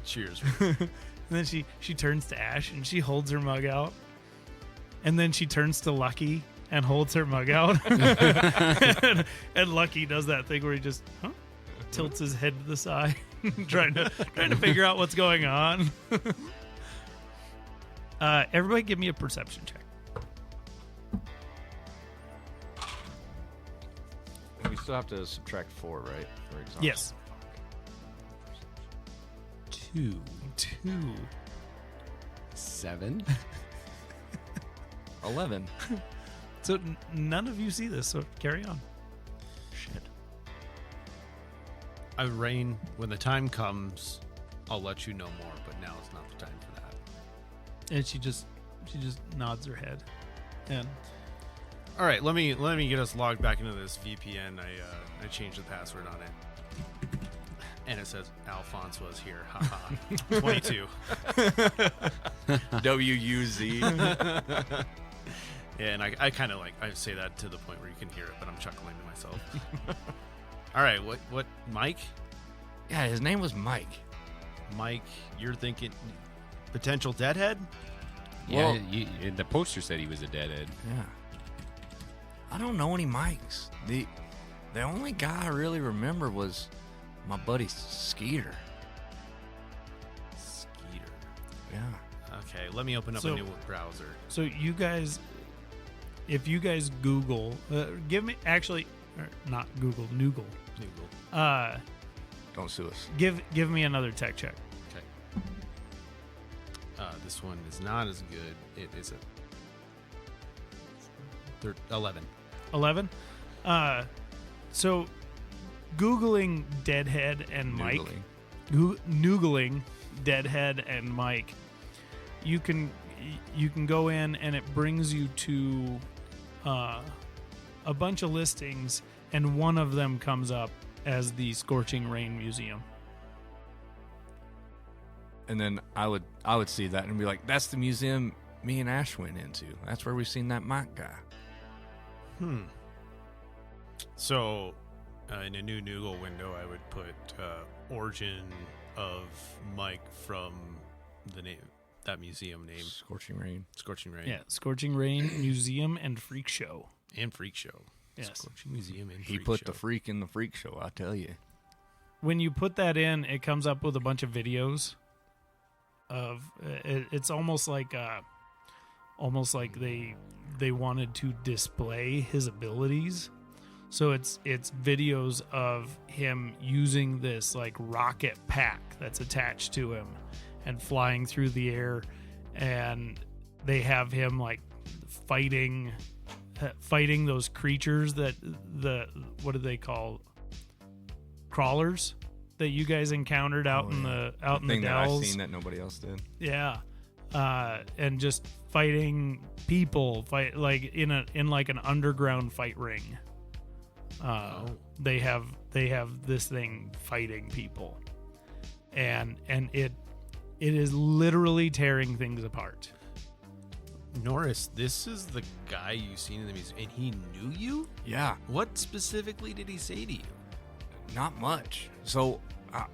Cheers. And then she turns to Ash and she holds her mug out. And then she turns to Lucky and holds her mug out. and Lucky does that thing where he just tilts his head to the side, trying to figure out what's going on. Everybody give me a perception check. We still have to subtract 4, right? For example. Yes. 2. 7. 11. So none of you see this, so carry on. Shit. Rain, when the time comes, I'll let you know more, but now is not the time for that. And she just nods her head. And All right, let me get us logged back into this VPN. I changed the password on it, and it says Alphonse was here. Haha. 22. WUZ. Yeah, and I kind of like I say that to the point where you can hear it, but I'm chuckling to myself. All right, what Mike? Yeah, his name was Mike. Mike, you're thinking potential deadhead? Yeah, Well- the poster said he was a deadhead. Yeah. I don't know any Mikes. The only guy I really remember was my buddy Skeeter. Skeeter. Yeah. Okay, let me open up So- a new browser. so you guys, if you guys Google, give me actually, or not Google, Noogle. Google. Don't sue us. Give me another tech check. Okay. This one is not as good. It is a 11. 11. So Googling Deadhead and Mike. Noodling. Noogling Deadhead and Mike, you can go in and it brings you to a bunch of listings, and one of them comes up as the Scorching Rain Museum. And then I would see that and be like, that's the museum me and Ash went into. That's where we seen that Mike guy. So, in a new Noogle window, I would put origin of Mike from the name, that museum name, Scorching Rain. Scorching Rain. Yeah, Scorching Rain Museum and Freak Show. And Freak Show. Yes. Scorching Museum and He Freak put Show. the freak in the freak show, I tell you. When you put that in, it comes up with a bunch of videos of it's almost like they wanted to display his abilities. So it's videos of him using this like rocket pack that's attached to him and flying through the air, and they have him like fighting those creatures that what do they call crawlers that you guys encountered out in the Thing that I've dells. seen that nobody else did. Yeah. And just fighting people, like in like an underground fight ring. They have this thing fighting people, and it is literally tearing things apart. Norris, this is the guy you've seen in the museum, and he knew you? Yeah, What specifically did he say to you? not much. So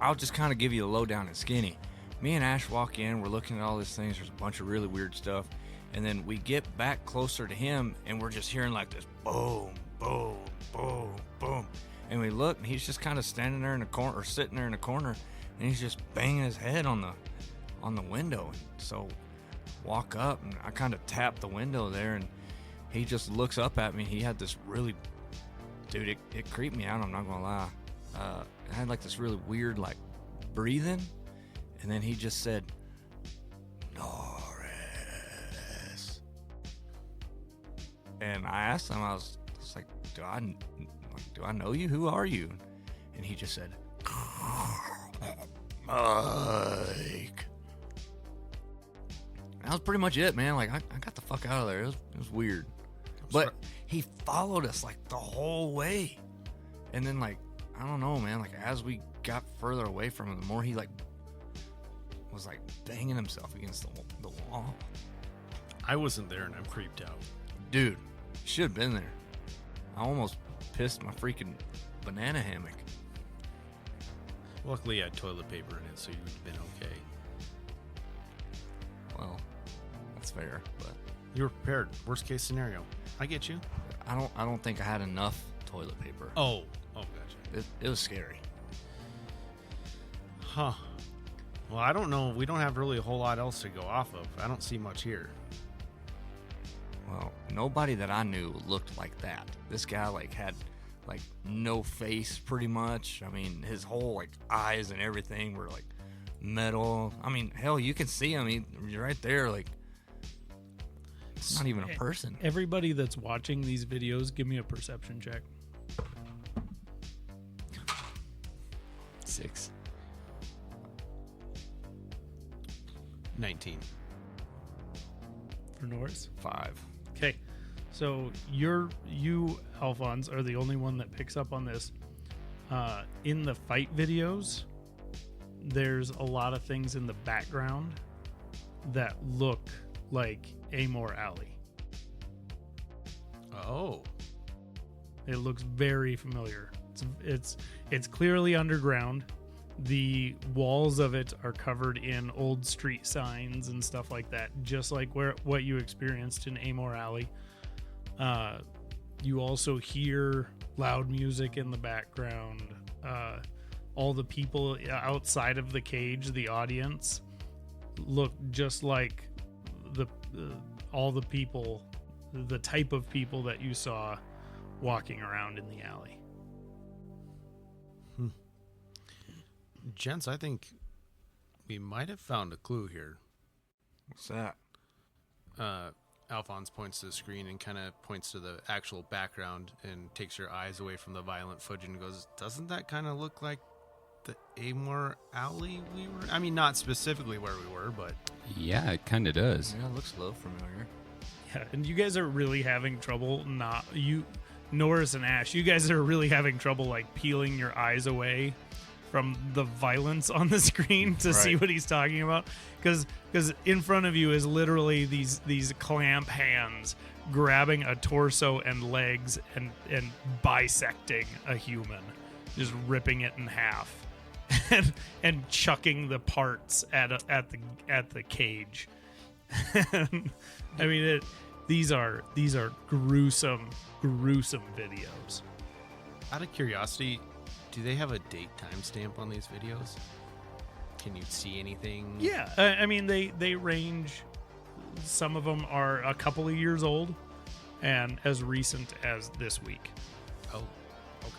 I'll just kind of give you a lowdown and skinny. Me and Ash walk in, we're looking at all these things. There's a bunch of really weird stuff. And then we get back closer to him, and we're just hearing like this boom, boom, boom, boom. And we look, and he's just kind of standing there in the corner, or sitting there in the corner. and he's just banging his head on the window. And so walk up, and I kind of tap the window there, and he just looks up at me. He had this really, dude, it creeped me out, I'm not gonna lie. It had like this really weird like breathing, and then he just said, Norris. And I asked him, I was like, do I know you? Who are you? And he just said, Mike. That was pretty much it, man. Like, I got the fuck out of there. It was weird. But he followed us, like, the whole way. And then, like, I don't know, man. Like, as we got further away from him, the more he, like, was, like, banging himself against the wall. I wasn't there, and I'm creeped out. Dude, should have been there. I almost pissed my freaking banana hammock. Luckily, I had toilet paper in it, so you would have been okay. Well, that's fair, but You were prepared. Worst case scenario. I get you. I don't think I had enough toilet paper. Oh, gotcha. It was scary. Huh. Well, I don't know. We don't have really a whole lot else to go off of. I don't see much here. Well, nobody that I knew looked like that. This guy like had like no face pretty much. I mean, his whole like eyes and everything were like metal. I mean, hell, you can see him. He's right there. Like, it's not even a person. Everybody that's watching these videos, give me a perception check. 6. 19. For Norris. 5. Okay, so you, Alphonse, are the only one that picks up on this. In the fight videos, there's a lot of things in the background that look like Amor Alley. Oh. It looks very familiar. It's clearly underground. The walls of it are covered in old street signs and stuff like that, just like what you experienced in Amor Alley. You also hear loud music in the background. All the people outside of the cage, the audience, look just like all the people, the type of people that you saw walking around in the alley. Gents, I think we might have found a clue here. What's that? Alphonse points to the screen and kind of points to the actual background and takes your eyes away from the violent footage and goes, doesn't that kind of look like the Amor Alley we were? I mean, not specifically where we were, but... Yeah, it kind of does. Yeah, it looks a little familiar. Yeah, and you guys are really having trouble Norris and Ash, you guys are really having trouble like peeling your eyes away from the violence on the screen to see what he's talking about, because in front of you is literally these clamp hands grabbing a torso and legs and bisecting a human, just ripping it in half and chucking the parts at the cage. I mean, these are gruesome videos. Out of curiosity, do they have a date timestamp on these videos? Can you see anything? Yeah, I mean they range. Some of them are a couple of years old, and as recent as this week. Oh, okay.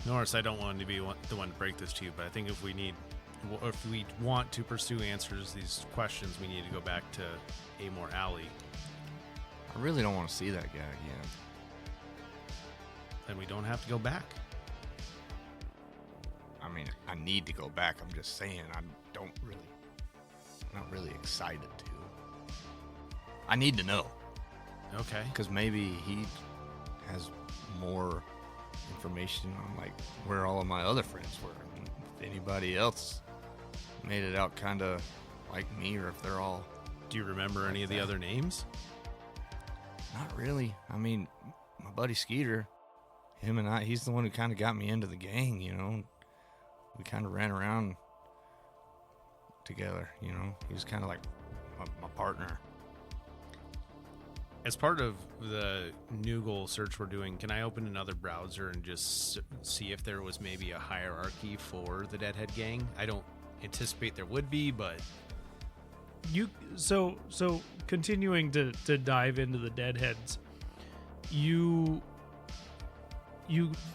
Norris, I don't want to be the one to break this to you, but I think if we want to pursue answers to these questions, we need to go back to Amor Alley. I really don't want to see that guy again. Then we don't have to go back. I mean, I need to go back. I'm just saying, I'm not really excited to. I need to know. Okay. Because maybe he has more information on like where all of my other friends were. And if anybody else made it out kind of like me, or if they're all... Do you remember any of the other names? Not really. I mean, my buddy Skeeter, him and I, he's the one who kind of got me into the gang, you know. We kind of ran around together, you know. He was kind of like my partner. As part of the Noogle search we're doing, can I open another browser and just see if there was maybe a hierarchy for the Deadhead Gang? I don't anticipate there would be, but So continuing to dive into the Deadheads, you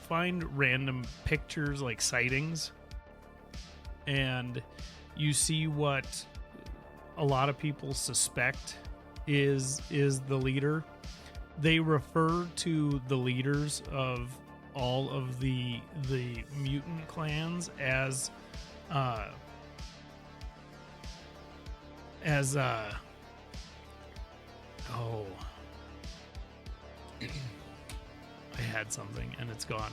find random pictures like sightings, and you see what a lot of people suspect is the leader. They refer to the leaders of all of the mutant clans as I had something and it's gone.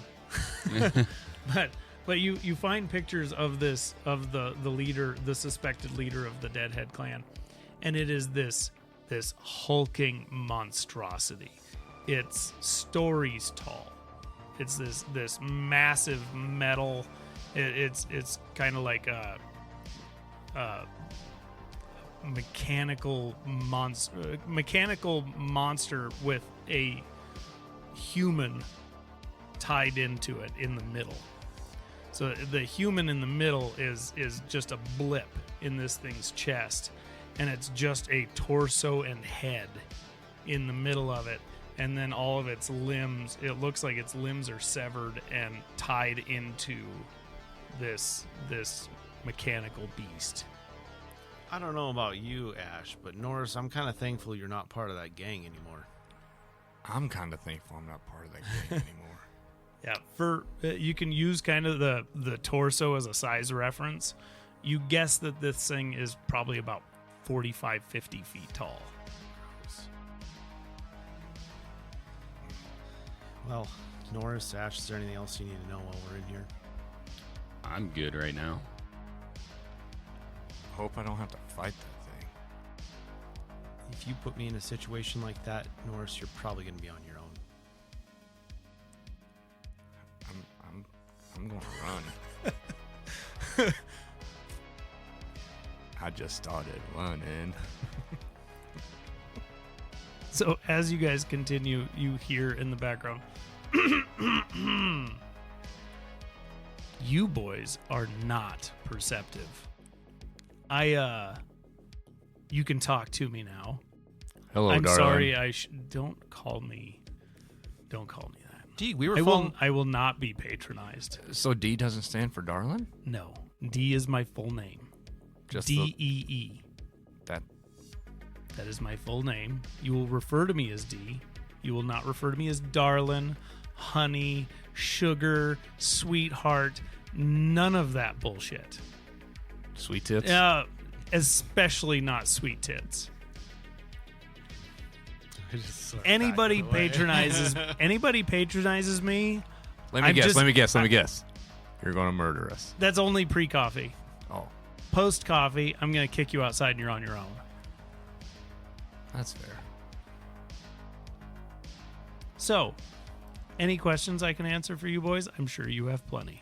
But you find pictures of the leader, the suspected leader of the Deadhead clan, and it is this hulking monstrosity. It's stories tall. It's this massive metal. It's kind of like a mechanical monster with a human tied into it in the middle. So the human in the middle is just a blip in this thing's chest, and it's just a torso and head in the middle of it, and then all of its limbs, it looks like its limbs are severed and tied into this mechanical beast. I don't know about you, Ash, but Norris, I'm kind of thankful you're not part of that gang anymore. I'm kind of thankful I'm not part of that gang anymore. Yeah, for you can use kind of the torso as a size reference. You guess that this thing is probably about 45, 50 feet tall. Well, Norris, Ash, is there anything else you need to know while we're in here? I'm good right now. Hope I don't have to fight that thing. If you put me in a situation like that, Norris, you're probably going to be on your own. I'm going to run. I just started running. So as you guys continue, you hear in the background, you boys are not perceptive. You can talk to me now. Hello, I'm darling. sorry. Don't call me that. Gee, we were I will not be patronized. So D doesn't stand for darling? No, D is my full name. Just D-E-E. that. That is my full name. You will refer to me as D. You will not refer to me as darling, honey, sugar, sweetheart. None of that bullshit. Sweet tits? Especially not sweet tits. Anybody patronizes me, Let me I'm guess. just- You're going to murder us. that's only pre-coffee. Oh, Post coffee, I'm going to kick you outside and you're on your own. that's fair. So, any questions I can answer for you boys? I'm sure you have plenty.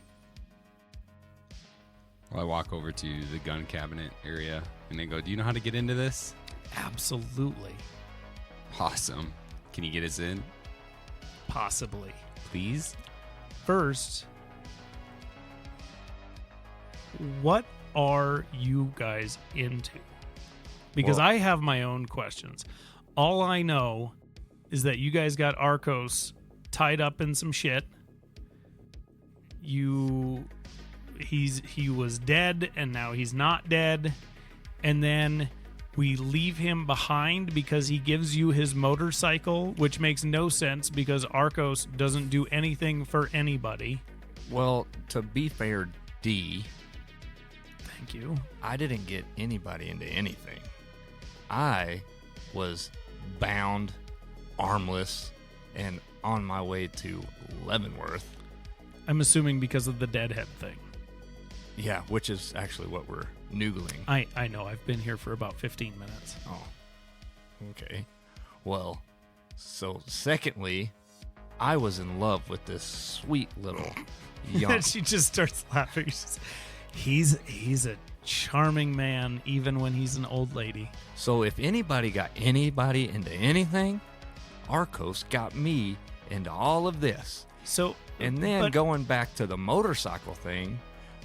Well, I walk over to the gun cabinet area and I go, "Do you know how to get into this?" Absolutely. Awesome. Can you get us in, Possibly. please? First, what are you guys into? Because Well- I have my own questions. All I know is that you guys got Arcos tied up in some shit. He was dead and now he's not dead. And then we leave him behind because he gives you his motorcycle, which makes no sense because Arcos doesn't do anything for anybody. Well, to be fair, D, Thank you. I didn't get anybody into anything. I was bound, armless, and on my way to Leavenworth. I'm assuming because of the deadhead thing. Yeah, which is actually what we're noogling. I know. I've been here for about 15 minutes. Oh, okay. Well, so secondly, I was in love with this sweet little young. And she just starts laughing. He's a charming man, even when he's an old lady. So if anybody got anybody into anything, Arcos got me into all of this. So And then but- going back to the motorcycle thing,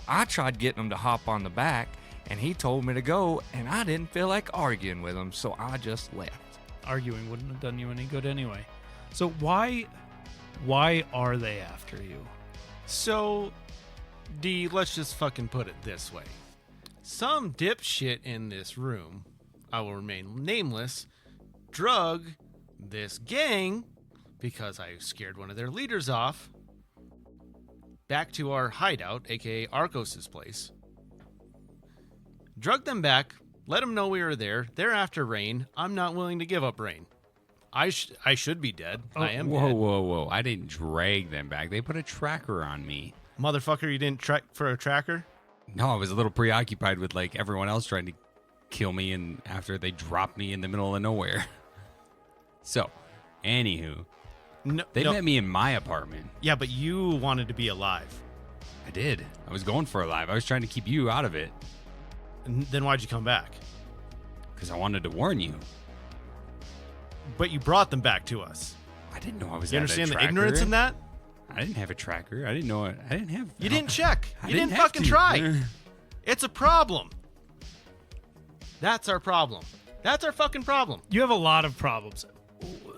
I tried getting him to hop on the back, and he told me to go, and I didn't feel like arguing with him, so I just left. arguing wouldn't have done you any good anyway. So why are they after you? So, D, let's just fucking put it this way. Some dipshit in this room, I will remain nameless, drug this gang, because I scared one of their leaders off, back to our hideout, aka Arcos' place. Drug them back, let them know we were there. They're after Rain. I'm not willing to give up Rain. I should be dead. I am Whoa, dead. whoa! I didn't drag them back. They put a tracker on me. Motherfucker, you didn't track for a tracker? No, I was a little preoccupied with like everyone else trying to kill me, and after they dropped me in the middle of nowhere. So, anywho, No, they no. met me in my apartment. Yeah, but you wanted to be alive. I did. I was going for alive. I was trying to keep you out of it And then why'd you come back? because I wanted to warn you. But you brought them back to us. I didn't know I was. You at a understand the tracker. ignorance in that? I didn't have a tracker. I didn't know it. I didn't have. You didn't check. I You didn't have fucking to. try. It's a problem. That's our problem. That's our fucking problem. You have a lot of problems.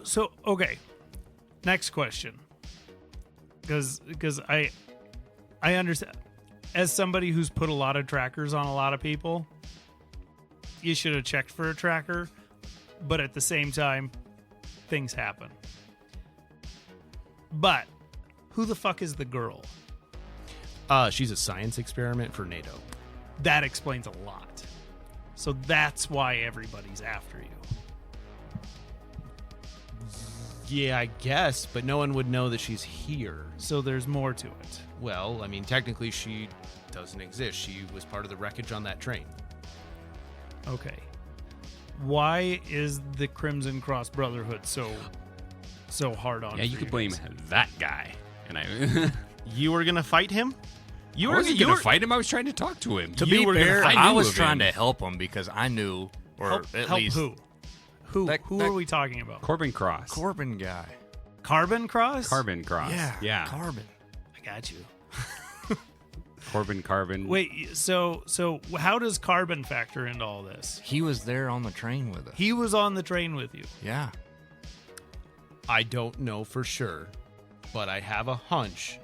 So, okay. Next question. Because I understand. As somebody who's put a lot of trackers on a lot of people, you should have checked for a tracker. But at the same time, things happen. But who the fuck is the girl? She's a science experiment for NATO. That explains a lot. So that's why everybody's after you. Yeah, I guess, but no one would know that she's here. So there's more to it. Well, I mean, technically she doesn't exist. She was part of the wreckage on that train. Okay. Why is the Crimson Cross Brotherhood so hard on? Yeah, you for could blame guys? that guy. And I You were gonna fight him? You wasn't you going to fight him. I was trying to talk to him. To You be were gonna fair, fight I you was of trying him. to help him because I knew, or Help, at help least who? Who That- who that- are we talking about? Corbin Cross. Corbin guy. Carbon Cross? Carbon Cross. Yeah. Carbon. I got you. Carbon. Wait, so how does Carbon factor into all this? He was there on the train with us. He was on the train with you. Yeah. I don't know for sure, but I have a hunch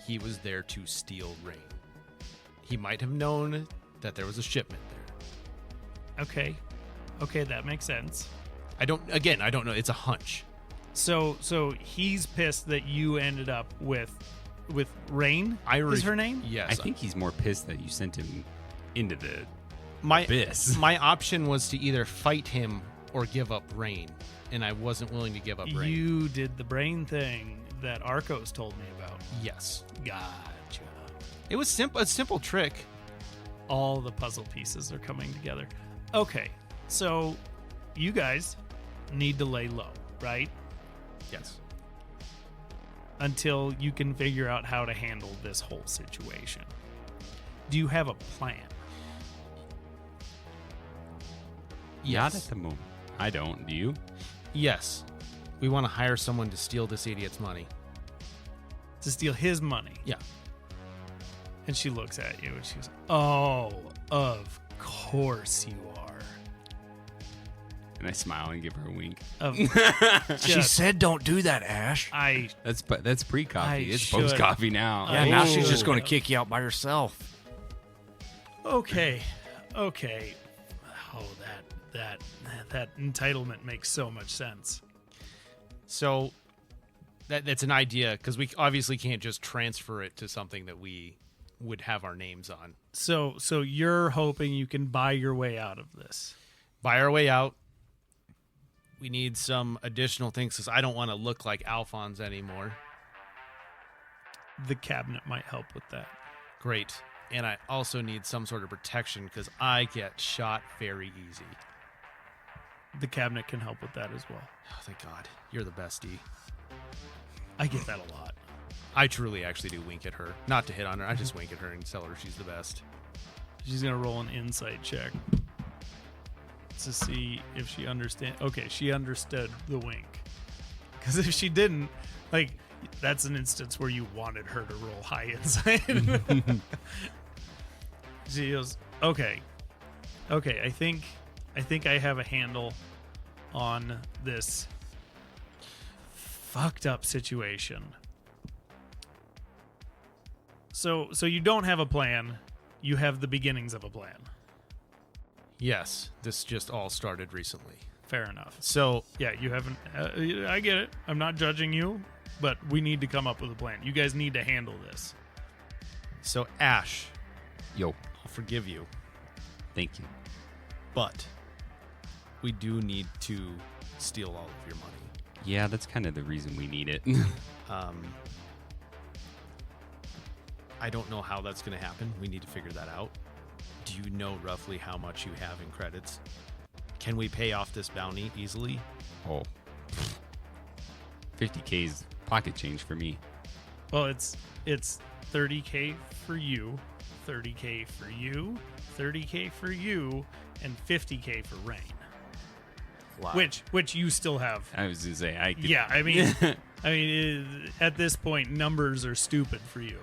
he was there to steal Rain. He might have known that there was a shipment there. Okay, that makes sense. I don't know. It's a hunch. So he's pissed that you ended up with Rain. Is her name? Yes. I think he's more pissed that you sent him into the my abyss. my option was to either fight him or give up Rain, and I wasn't willing to give up Rain. You did the brain thing that Arcos told me about. Yes. Gotcha. It was a simple trick. All the puzzle pieces are coming together. Okay, so you guys need to lay low, right? Yes. Until you can figure out how to handle this whole situation. Do you have a plan? Not at the moment. I don't. Do you? Yes. We want to hire someone to steal this idiot's money. To steal his money? Yeah. And she looks at you and she goes, "Oh, of course you are." And I smile and give her a wink. Of She just- said, "Don't do that, Ash." That's pre-coffee. I It's should. post-coffee now. Yeah, now she's Oh. just going to kick you out by herself. Okay. Oh, that entitlement makes so much sense. So that's an idea because we obviously can't just transfer it to something that we would have our names on. So you're hoping you can buy your way out of this. Buy our way out. We need some additional things because I don't want to look like Alphonse anymore. The cabinet might help with that. Great. And I also need some sort of protection because I get shot very easy. The cabinet can help with that as well. Oh, thank God. You're the bestie. I get that a lot. I truly actually do wink at her. Not to hit on her. I just wink at her and tell her she's the best. She's gonna roll an insight check to see if she understand. Okay, she understood the wink. Because if she didn't, like, that's an instance where you wanted her to roll high inside. She goes, okay, I think I have a handle on this fucked up situation. So you don't have a plan. You have the beginnings of a plan. Yes, this just all started recently. Fair enough. So Yeah, you haven't. I get it. I'm not judging you, but we need to come up with a plan. You guys need to handle this. so Ash, Yo, I'll forgive you, thank you. but we do need to steal all of your money. Yeah, that's kind of the reason we need it. I don't know how that's going to happen. We need to figure that out. Do you know roughly how much you have in credits? Can we pay off this bounty easily? Oh, 50K is pocket change for me. Well, it's 30K for you, 30K for you, 30K for you, and 50K for Rain. Wow. Which you still have. I was gonna say, I could, Yeah, I mean, at this point, numbers are stupid for you.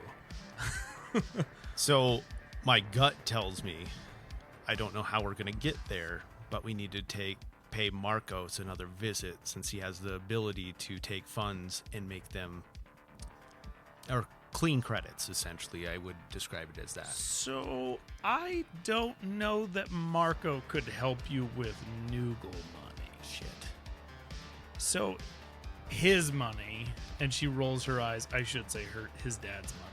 So my gut tells me I don't know how we're going to get there, but we need to pay Marcos another visit since he has the ability to take funds and make them or clean credits, essentially. I would describe it as that. So I don't know that Marco could help you with Noogle money. Shit. So his money, and she rolls her eyes. I should say his dad's money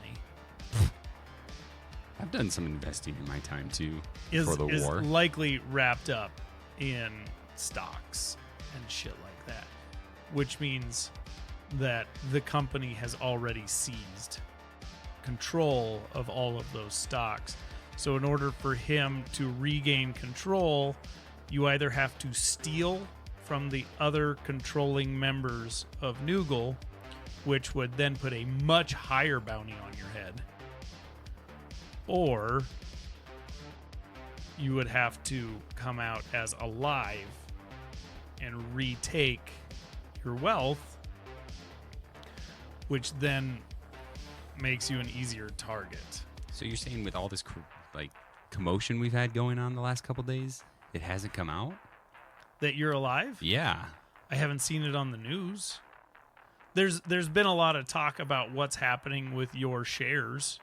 I've done some investing in my time too is for the war. likely wrapped up in stocks and shit like that, which means that the company has already seized control of all of those stocks. So in order for him to regain control, you either have to steal from the other controlling members of Noogle, which would then put a much higher bounty on your head, or you would have to come out as alive and retake your wealth, which then makes you an easier target. So you're saying with all this commotion we've had going on the last couple days, it hasn't come out? That you're alive? Yeah. I haven't seen it on the news. There's been a lot of talk about what's happening with your shares,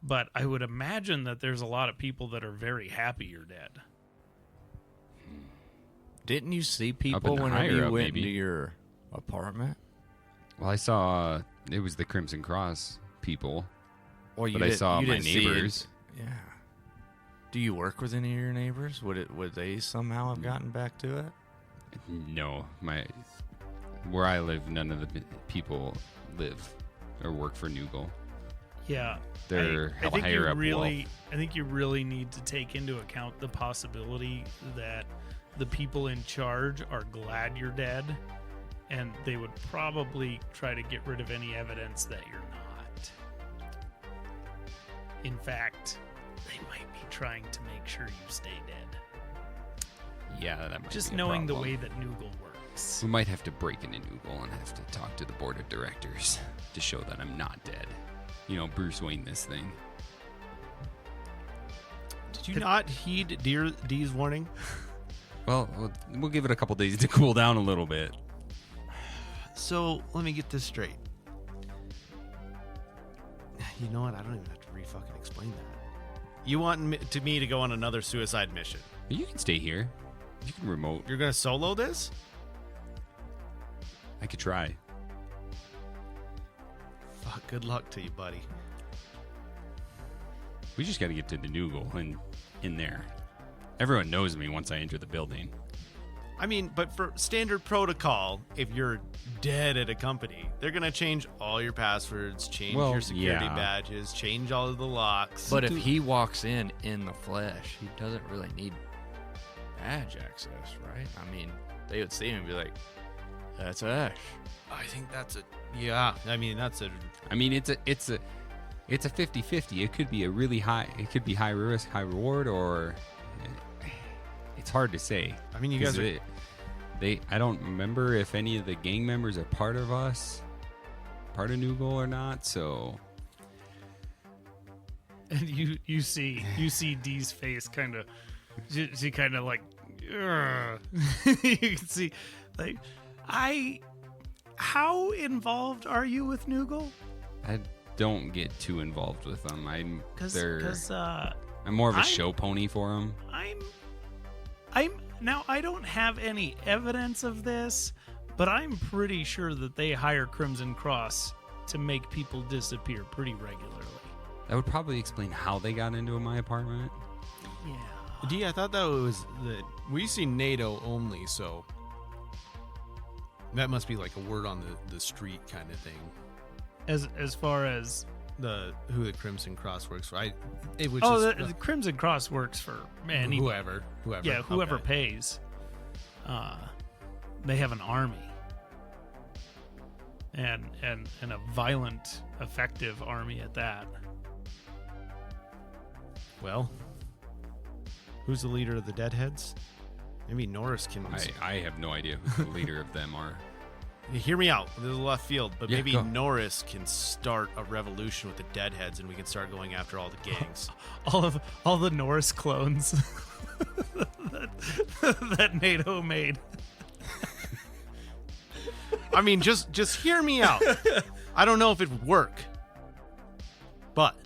but I would imagine that there's a lot of people that are very happy you're dead. Didn't you see Up people in the whenever higher you up, went maybe. into your apartment? Well, I saw it was the Crimson Cross people, Well, but I saw my neighbors. Yeah. Do you work with any of your neighbors? Would they somehow have gotten back to it? No, where I live, none of the people live or work for Noogle. Yeah, They're I think higher you up really, I think you really need to take into account the possibility that the people in charge are glad you're dead, and they would probably try to get rid of any evidence that you're not. In fact, they might be trying to make sure you stay dead. Yeah, that might Just be a knowing the problem. way that Noogle works. We might have to break into Noogle and have to talk to the board of directors to show that I'm not dead. You know, Bruce Wayne this thing. Did you not heed Dee's warning? Well, we'll give it a couple days to cool down a little bit. So let me get this straight. You know what? I don't even have to re-fucking explain that. You want me to go on another suicide mission? You can stay here. You can remote. You're gonna solo this? I could try. Fuck. Good luck to you, buddy. We just got to get to the Noogle and in there. Everyone knows me once I enter the building. I mean, but for standard protocol, if you're dead at a company, they're gonna change all your passwords, change Well, your security yeah. badges, change all of the locks. But if he walks in the flesh, he doesn't really need badge access, right? I mean, they would see him and be like, "That's Ash." I think that's a yeah. I mean, that's a I mean, it's a 50-50. It could be a really high. It could be high risk, high reward, or it's hard to say. I mean, you guys 'Cause are I don't remember if any of the gang members are part of us, part of New Goal or not. So, And you see Dee's face kind of, she kind of like, "Ugh." You can see, like, how involved are you with Noogle? I don't get too involved with them. I'm more of a I'm- show pony for them. I'm now I don't have any evidence of this, but I'm pretty sure that they hire Crimson Cross to make people disappear pretty regularly. That would probably explain how they got into my apartment. Yeah. D, I thought that was that we see NATO only, so that must be like a word on the street kind of thing. As far as Who the Crimson Cross works for. It was the Crimson Cross works for any whoever. Yeah, whoever Okay. pays. They have an army. And a violent, effective army at that. Well, who's the leader of the Deadheads? Maybe Norris can. I have no idea who the leader of them are. Hear me out. This is left field, but Yeah, maybe go. Norris can start a revolution with the Deadheads, and we can start going after all the gangs. All the Norris clones that NATO made. I mean, just hear me out. I don't know if it would work, but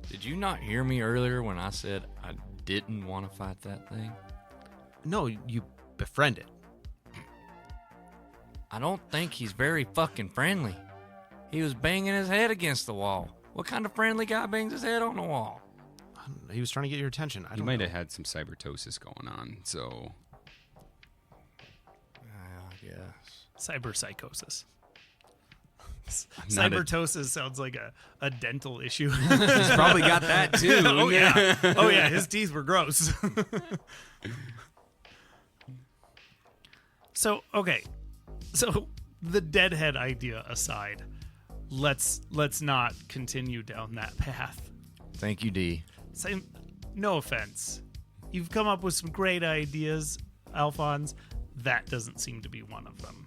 Did you not hear me earlier when I said I didn't want to fight that thing? no, you befriend it. I don't think he's very fucking friendly. He was banging his head against the wall. What kind of friendly guy bangs his head on the wall? I don't know. He was trying to get your attention. I You don't might know. have had some cybertosis going on, so I guess. Cyberpsychosis. not a- Cybertosis sounds like a dental issue. he's probably got that too. Oh yeah. Oh yeah, his teeth were gross. So, okay. So the deadhead idea aside, let's not continue down that path. Thank you, D. Same, no offense. You've come up with some great ideas, Alphonse. That doesn't seem to be one of them.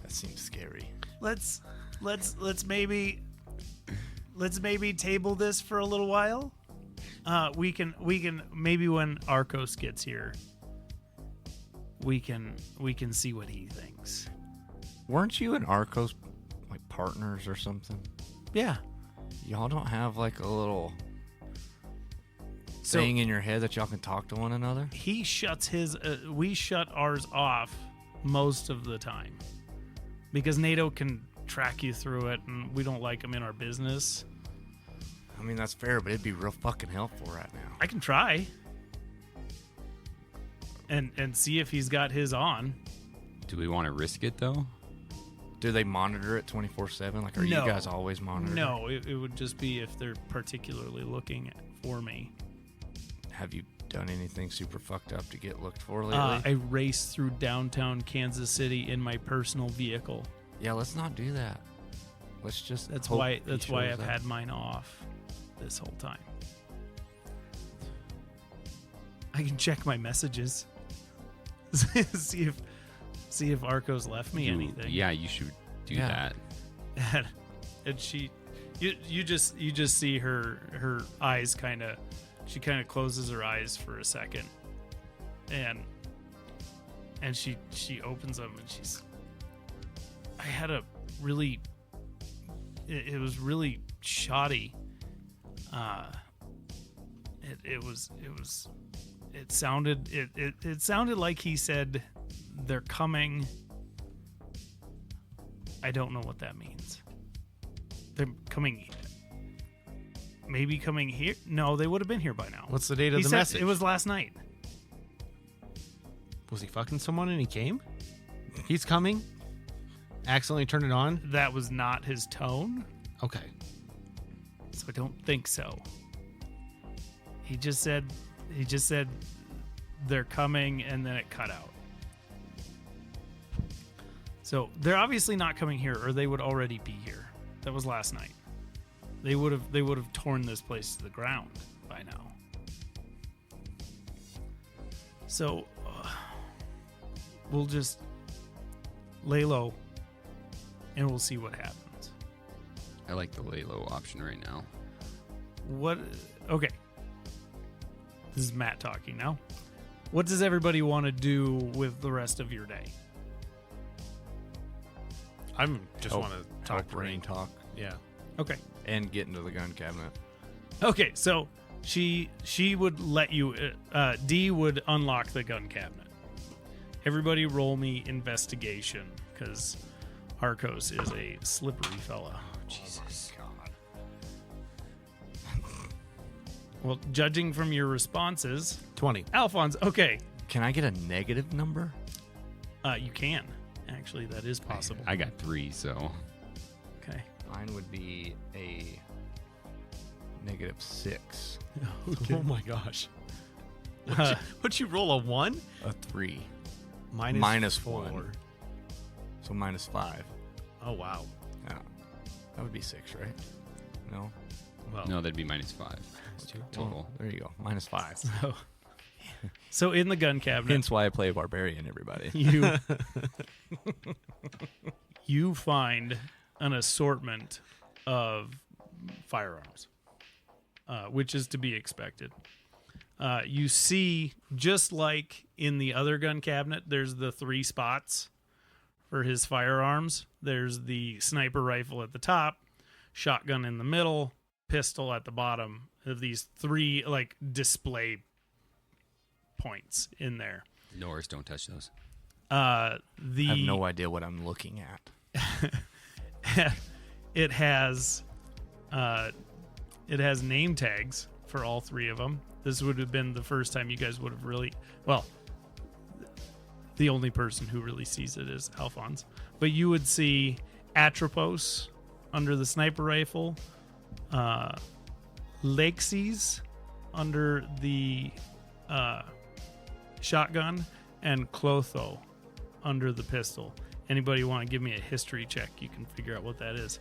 That seems scary. Let's maybe table this for a little while. We can maybe when Arcos gets here, we can see what he thinks. Weren't you and Arcos like partners or something? Yeah. Y'all don't have like a little So thing in your head that y'all can talk to one another? he shuts his. We shut ours off most of the time because NATO can track you through it, and we don't like him in our business. I mean, that's fair, but it'd be real fucking helpful right now. I can try and see if he's got his on. Do we want to risk it though? Do they monitor it 24/7? Like, are No. you guys always monitoring? No, it would just be if they're particularly looking for me. Have you done anything super fucked up to get looked for lately? I raced through downtown Kansas City in my personal vehicle. Yeah, let's not do that. Let's just. That's hope why. he That's why shows I've up. had mine off this whole time. I can check my messages. see if Arcos left me anything. Yeah, you should do Yeah. that. And she, you just see her eyes kind of. She kind of closes her eyes for a second, and she opens them and she's. I had a really. It was really shoddy. It sounded like he said they're coming. I don't know what that means. They're coming. Maybe coming here. No, they would have been here by now. What's the date of He the said message? it was last night. Was he fucking someone and he came? He's coming? Accidentally turned it on? That was not his tone, Okay. so I don't think so. He just said they're coming, and then it cut out. So they're obviously not coming here, or they would already be here. That was last night. They would have torn this place to the ground by now. So we'll just lay low, and we'll see what happens. I like the lay low option right now. What? Okay. This is Matt talking now. What does everybody want to do with the rest of your day? I'm just Help- want to talk Help to Rain Rain. talk Yeah. Okay. and get into the gun cabinet. Okay. So she would let you. D would unlock the gun cabinet. Everybody, roll me investigation because Arcos is a slippery fella. Jesus. God. Well, judging from your responses, 20. Alphonse. Okay. Can I get a negative number? You can actually. That is possible. I got 3, so Okay. Mine would be a -6. Oh my gosh. Uh, What'd you roll, a 1? A 3. Minus -1. 4. So -5. Oh, wow. Yeah. That would be 6, right? No? Well, no, that'd be -5 total. Well, there you go. -5. So in the gun cabinet, Hence why I play Barbarian, everybody. you find an assortment of firearms, which is to be expected. You see, just like in the other gun cabinet, there's the 3 spots for his firearms. There's the sniper rifle at the top, shotgun in the middle, pistol at the bottom of these 3 like display points in there. Norris, don't touch those. The I have no idea what I'm looking at. it has name tags for all 3 of them. This would have been the first time you guys would have really, well, the only person who really sees it is Alphonse. But you would see Atropos under the sniper rifle, Lexis under the shotgun, and Clotho under the pistol. Anybody want to give me a history check? You can figure out what that is.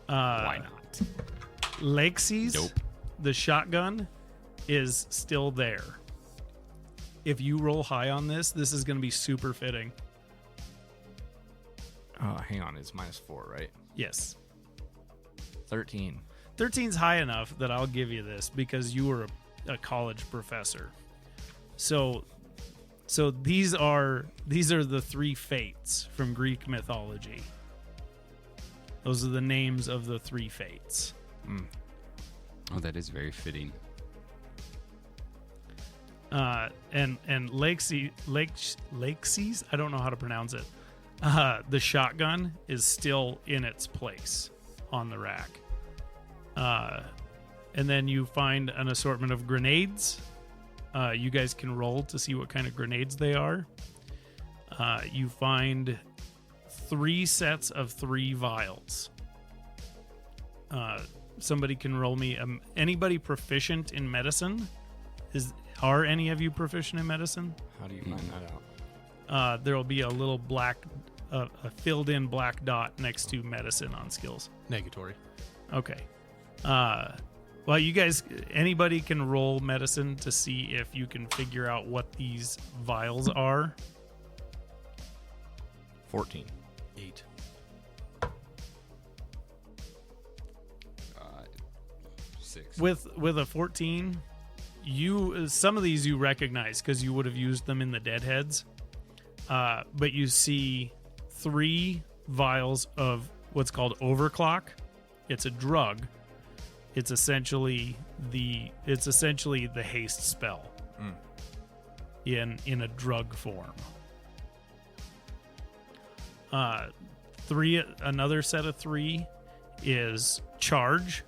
Why not? Lexis, Nope. the shotgun, is still there. If you roll high on this is going to be super fitting. Hang on. It's -4, right? Yes. 13. 13's high enough that I'll give you this because you were a college professor. So these are the 3 fates from Greek mythology. Those are the names of the 3 fates. Oh, that is very fitting. And Lexis, I don't know how to pronounce it. The shotgun is still in its place on the rack. And then you find an assortment of grenades. You guys can roll to see what kind of grenades they are. You find 3 sets of 3 vials. Somebody can roll me. Anybody proficient in medicine? Are any of you proficient in medicine? How do you find that out? There will be a little black, a filled-in black dot next to medicine on skills. negatory. Okay. Well, you guys, anybody can roll medicine to see if you can figure out what these vials are. 14. 8. 6. With a 14, some of these you recognize because you would have used them in the Deadheads. But you see 3 vials of what's called overclock. It's a drug. It's essentially the haste spell in a drug form. Another set of 3 is charge.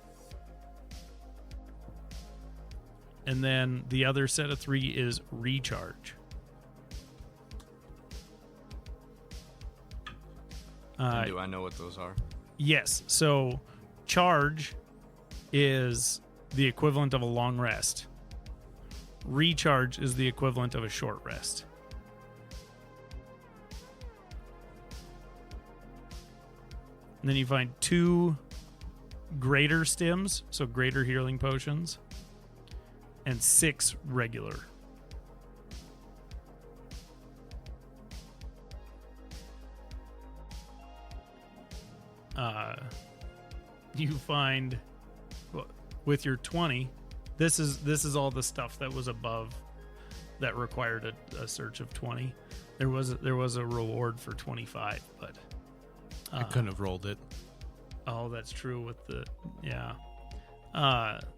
And then the other set of 3 is recharge. Do I know what those are? Yes. So charge is the equivalent of a long rest. Recharge is the equivalent of a short rest. And then you find 2 greater stims, so greater healing potions, and 6 regular. you find with your 20. This is all the stuff that was above that required a search of 20. There was a reward for 25, but I couldn't have rolled it. oh, that's true with the yeah.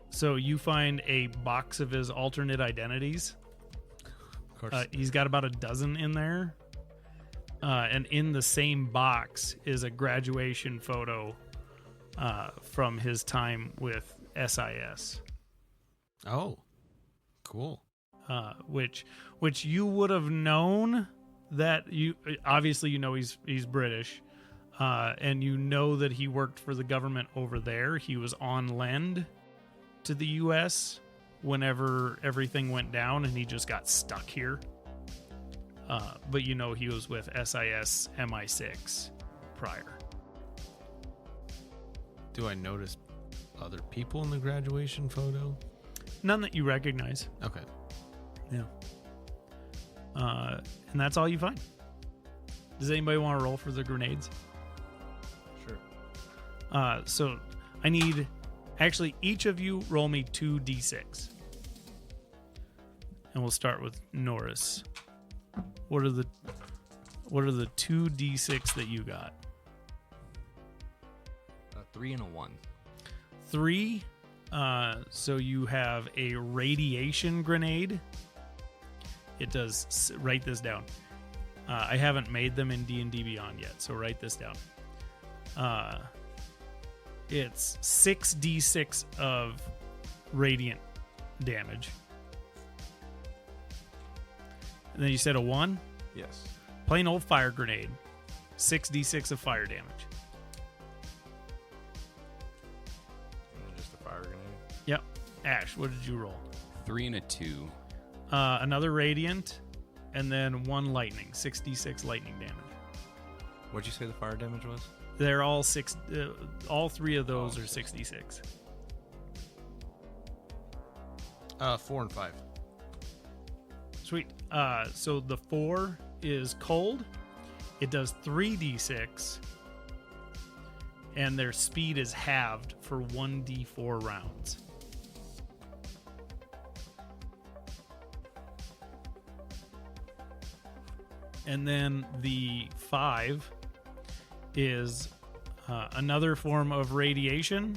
So you find a box of his alternate identities. Of course. He's got about a dozen in there. And in the same box is a graduation photo from his time with SIS. Oh, cool. Which you would have known that obviously he's British, and you know that he worked for the government over there. He was on lend to the U.S. whenever everything went down, and he just got stuck here. But he was with SIS MI6 prior. Do I notice other people in the graduation photo? None that you recognize. Okay. Yeah. And that's all you find. Does anybody want to roll for the grenades? Sure. So I need actually each of you roll me 2d6. And we'll start with Norris. What are the 2d6 that you got? 3 and a 1. 3. So you have a radiation grenade. It does. Write this down. I haven't made them in D&D Beyond yet, so write this down. It's 6d6 of radiant damage. And then you said a 1? Yes. Plain old fire grenade. 6d6 of fire damage. And just a fire grenade. Yep. Ash, what did you roll? 3 and a 2. Another radiant, and then 1 lightning. 6d6 lightning damage. What'd you say the fire damage was? They're all 6. All 3 of those are 6d6. 4 and 5. Sweet. So the 4 is cold. It does 3d6, and their speed is halved for 1d4 rounds. And then the 5 is another form of radiation.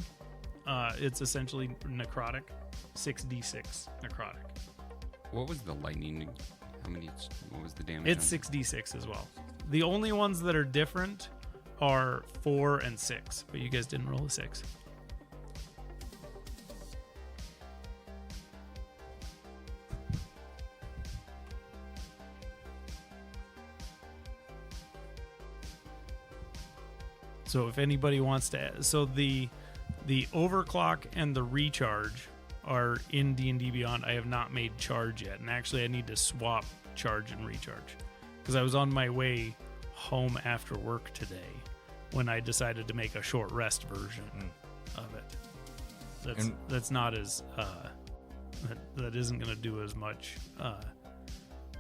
It's essentially necrotic. 6d6 necrotic. What was the lightning? What was the damage? It's on 6d6 as well. The only ones that are different are 4 and 6, but you guys didn't roll a 6. So if anybody wants to, so the overclock and the recharge are in D&D Beyond. I have not made charge yet, and actually I need to swap charge and recharge because I was on my way home after work today when I decided to make a short rest version of it. That's not as that isn't going to do as much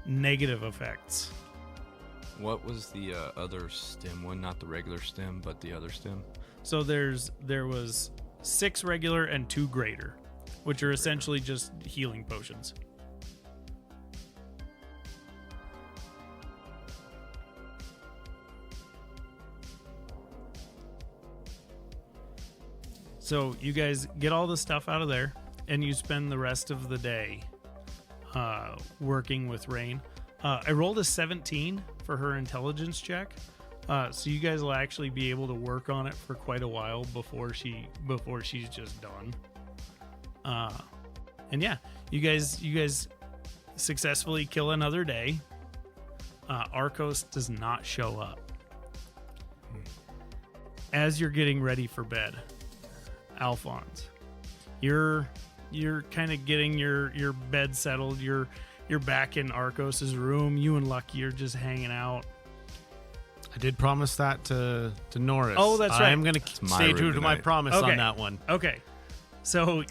negative effects. What was the other stem one? Not the regular stem, but the other stem? So there was 6 regular and 2 greater, which are essentially just healing potions. So you guys get all the stuff out of there, and you spend the rest of the day working with Rain. I rolled a 17 for her intelligence check, so you guys will actually be able to work on it for quite a while before she's just done. And yeah, you guys successfully kill another day. Arcos does not show up. As you're getting ready for bed, Alphonse, you're kind of getting your bed settled. You're back in Arcos's room. You and Lucky are just hanging out. I did promise that to Norris. Oh, that's right. I'm going to stay true to my promise Okay. on that one. Okay, so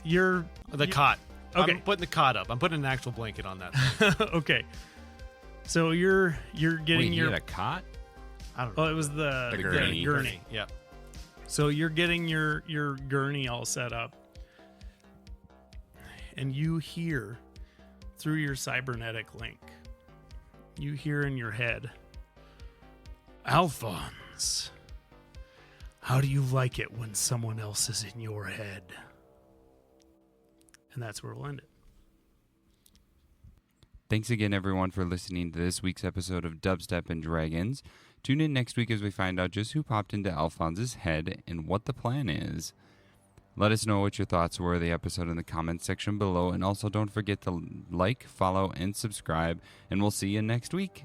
Cot. Okay. I'm putting the cot up. I'm putting an actual blanket on that. okay. So you're getting Wait, you your. had a cot? I don't know. Oh, it was the The gurney. Gurney. Yeah. So you're getting your gurney all set up, and you hear through your cybernetic link, you hear in your head, Alphonse, how do you like it when someone else is in your head? And that's where we'll end it. Thanks again, everyone, for listening to this week's episode of Dubstep and Dragons. Tune in next week as we find out just who popped into Alphonse's head and what the plan is. Let us know what your thoughts were of the episode in the comments section below, and also don't forget to like, follow, and subscribe, and we'll see you next week.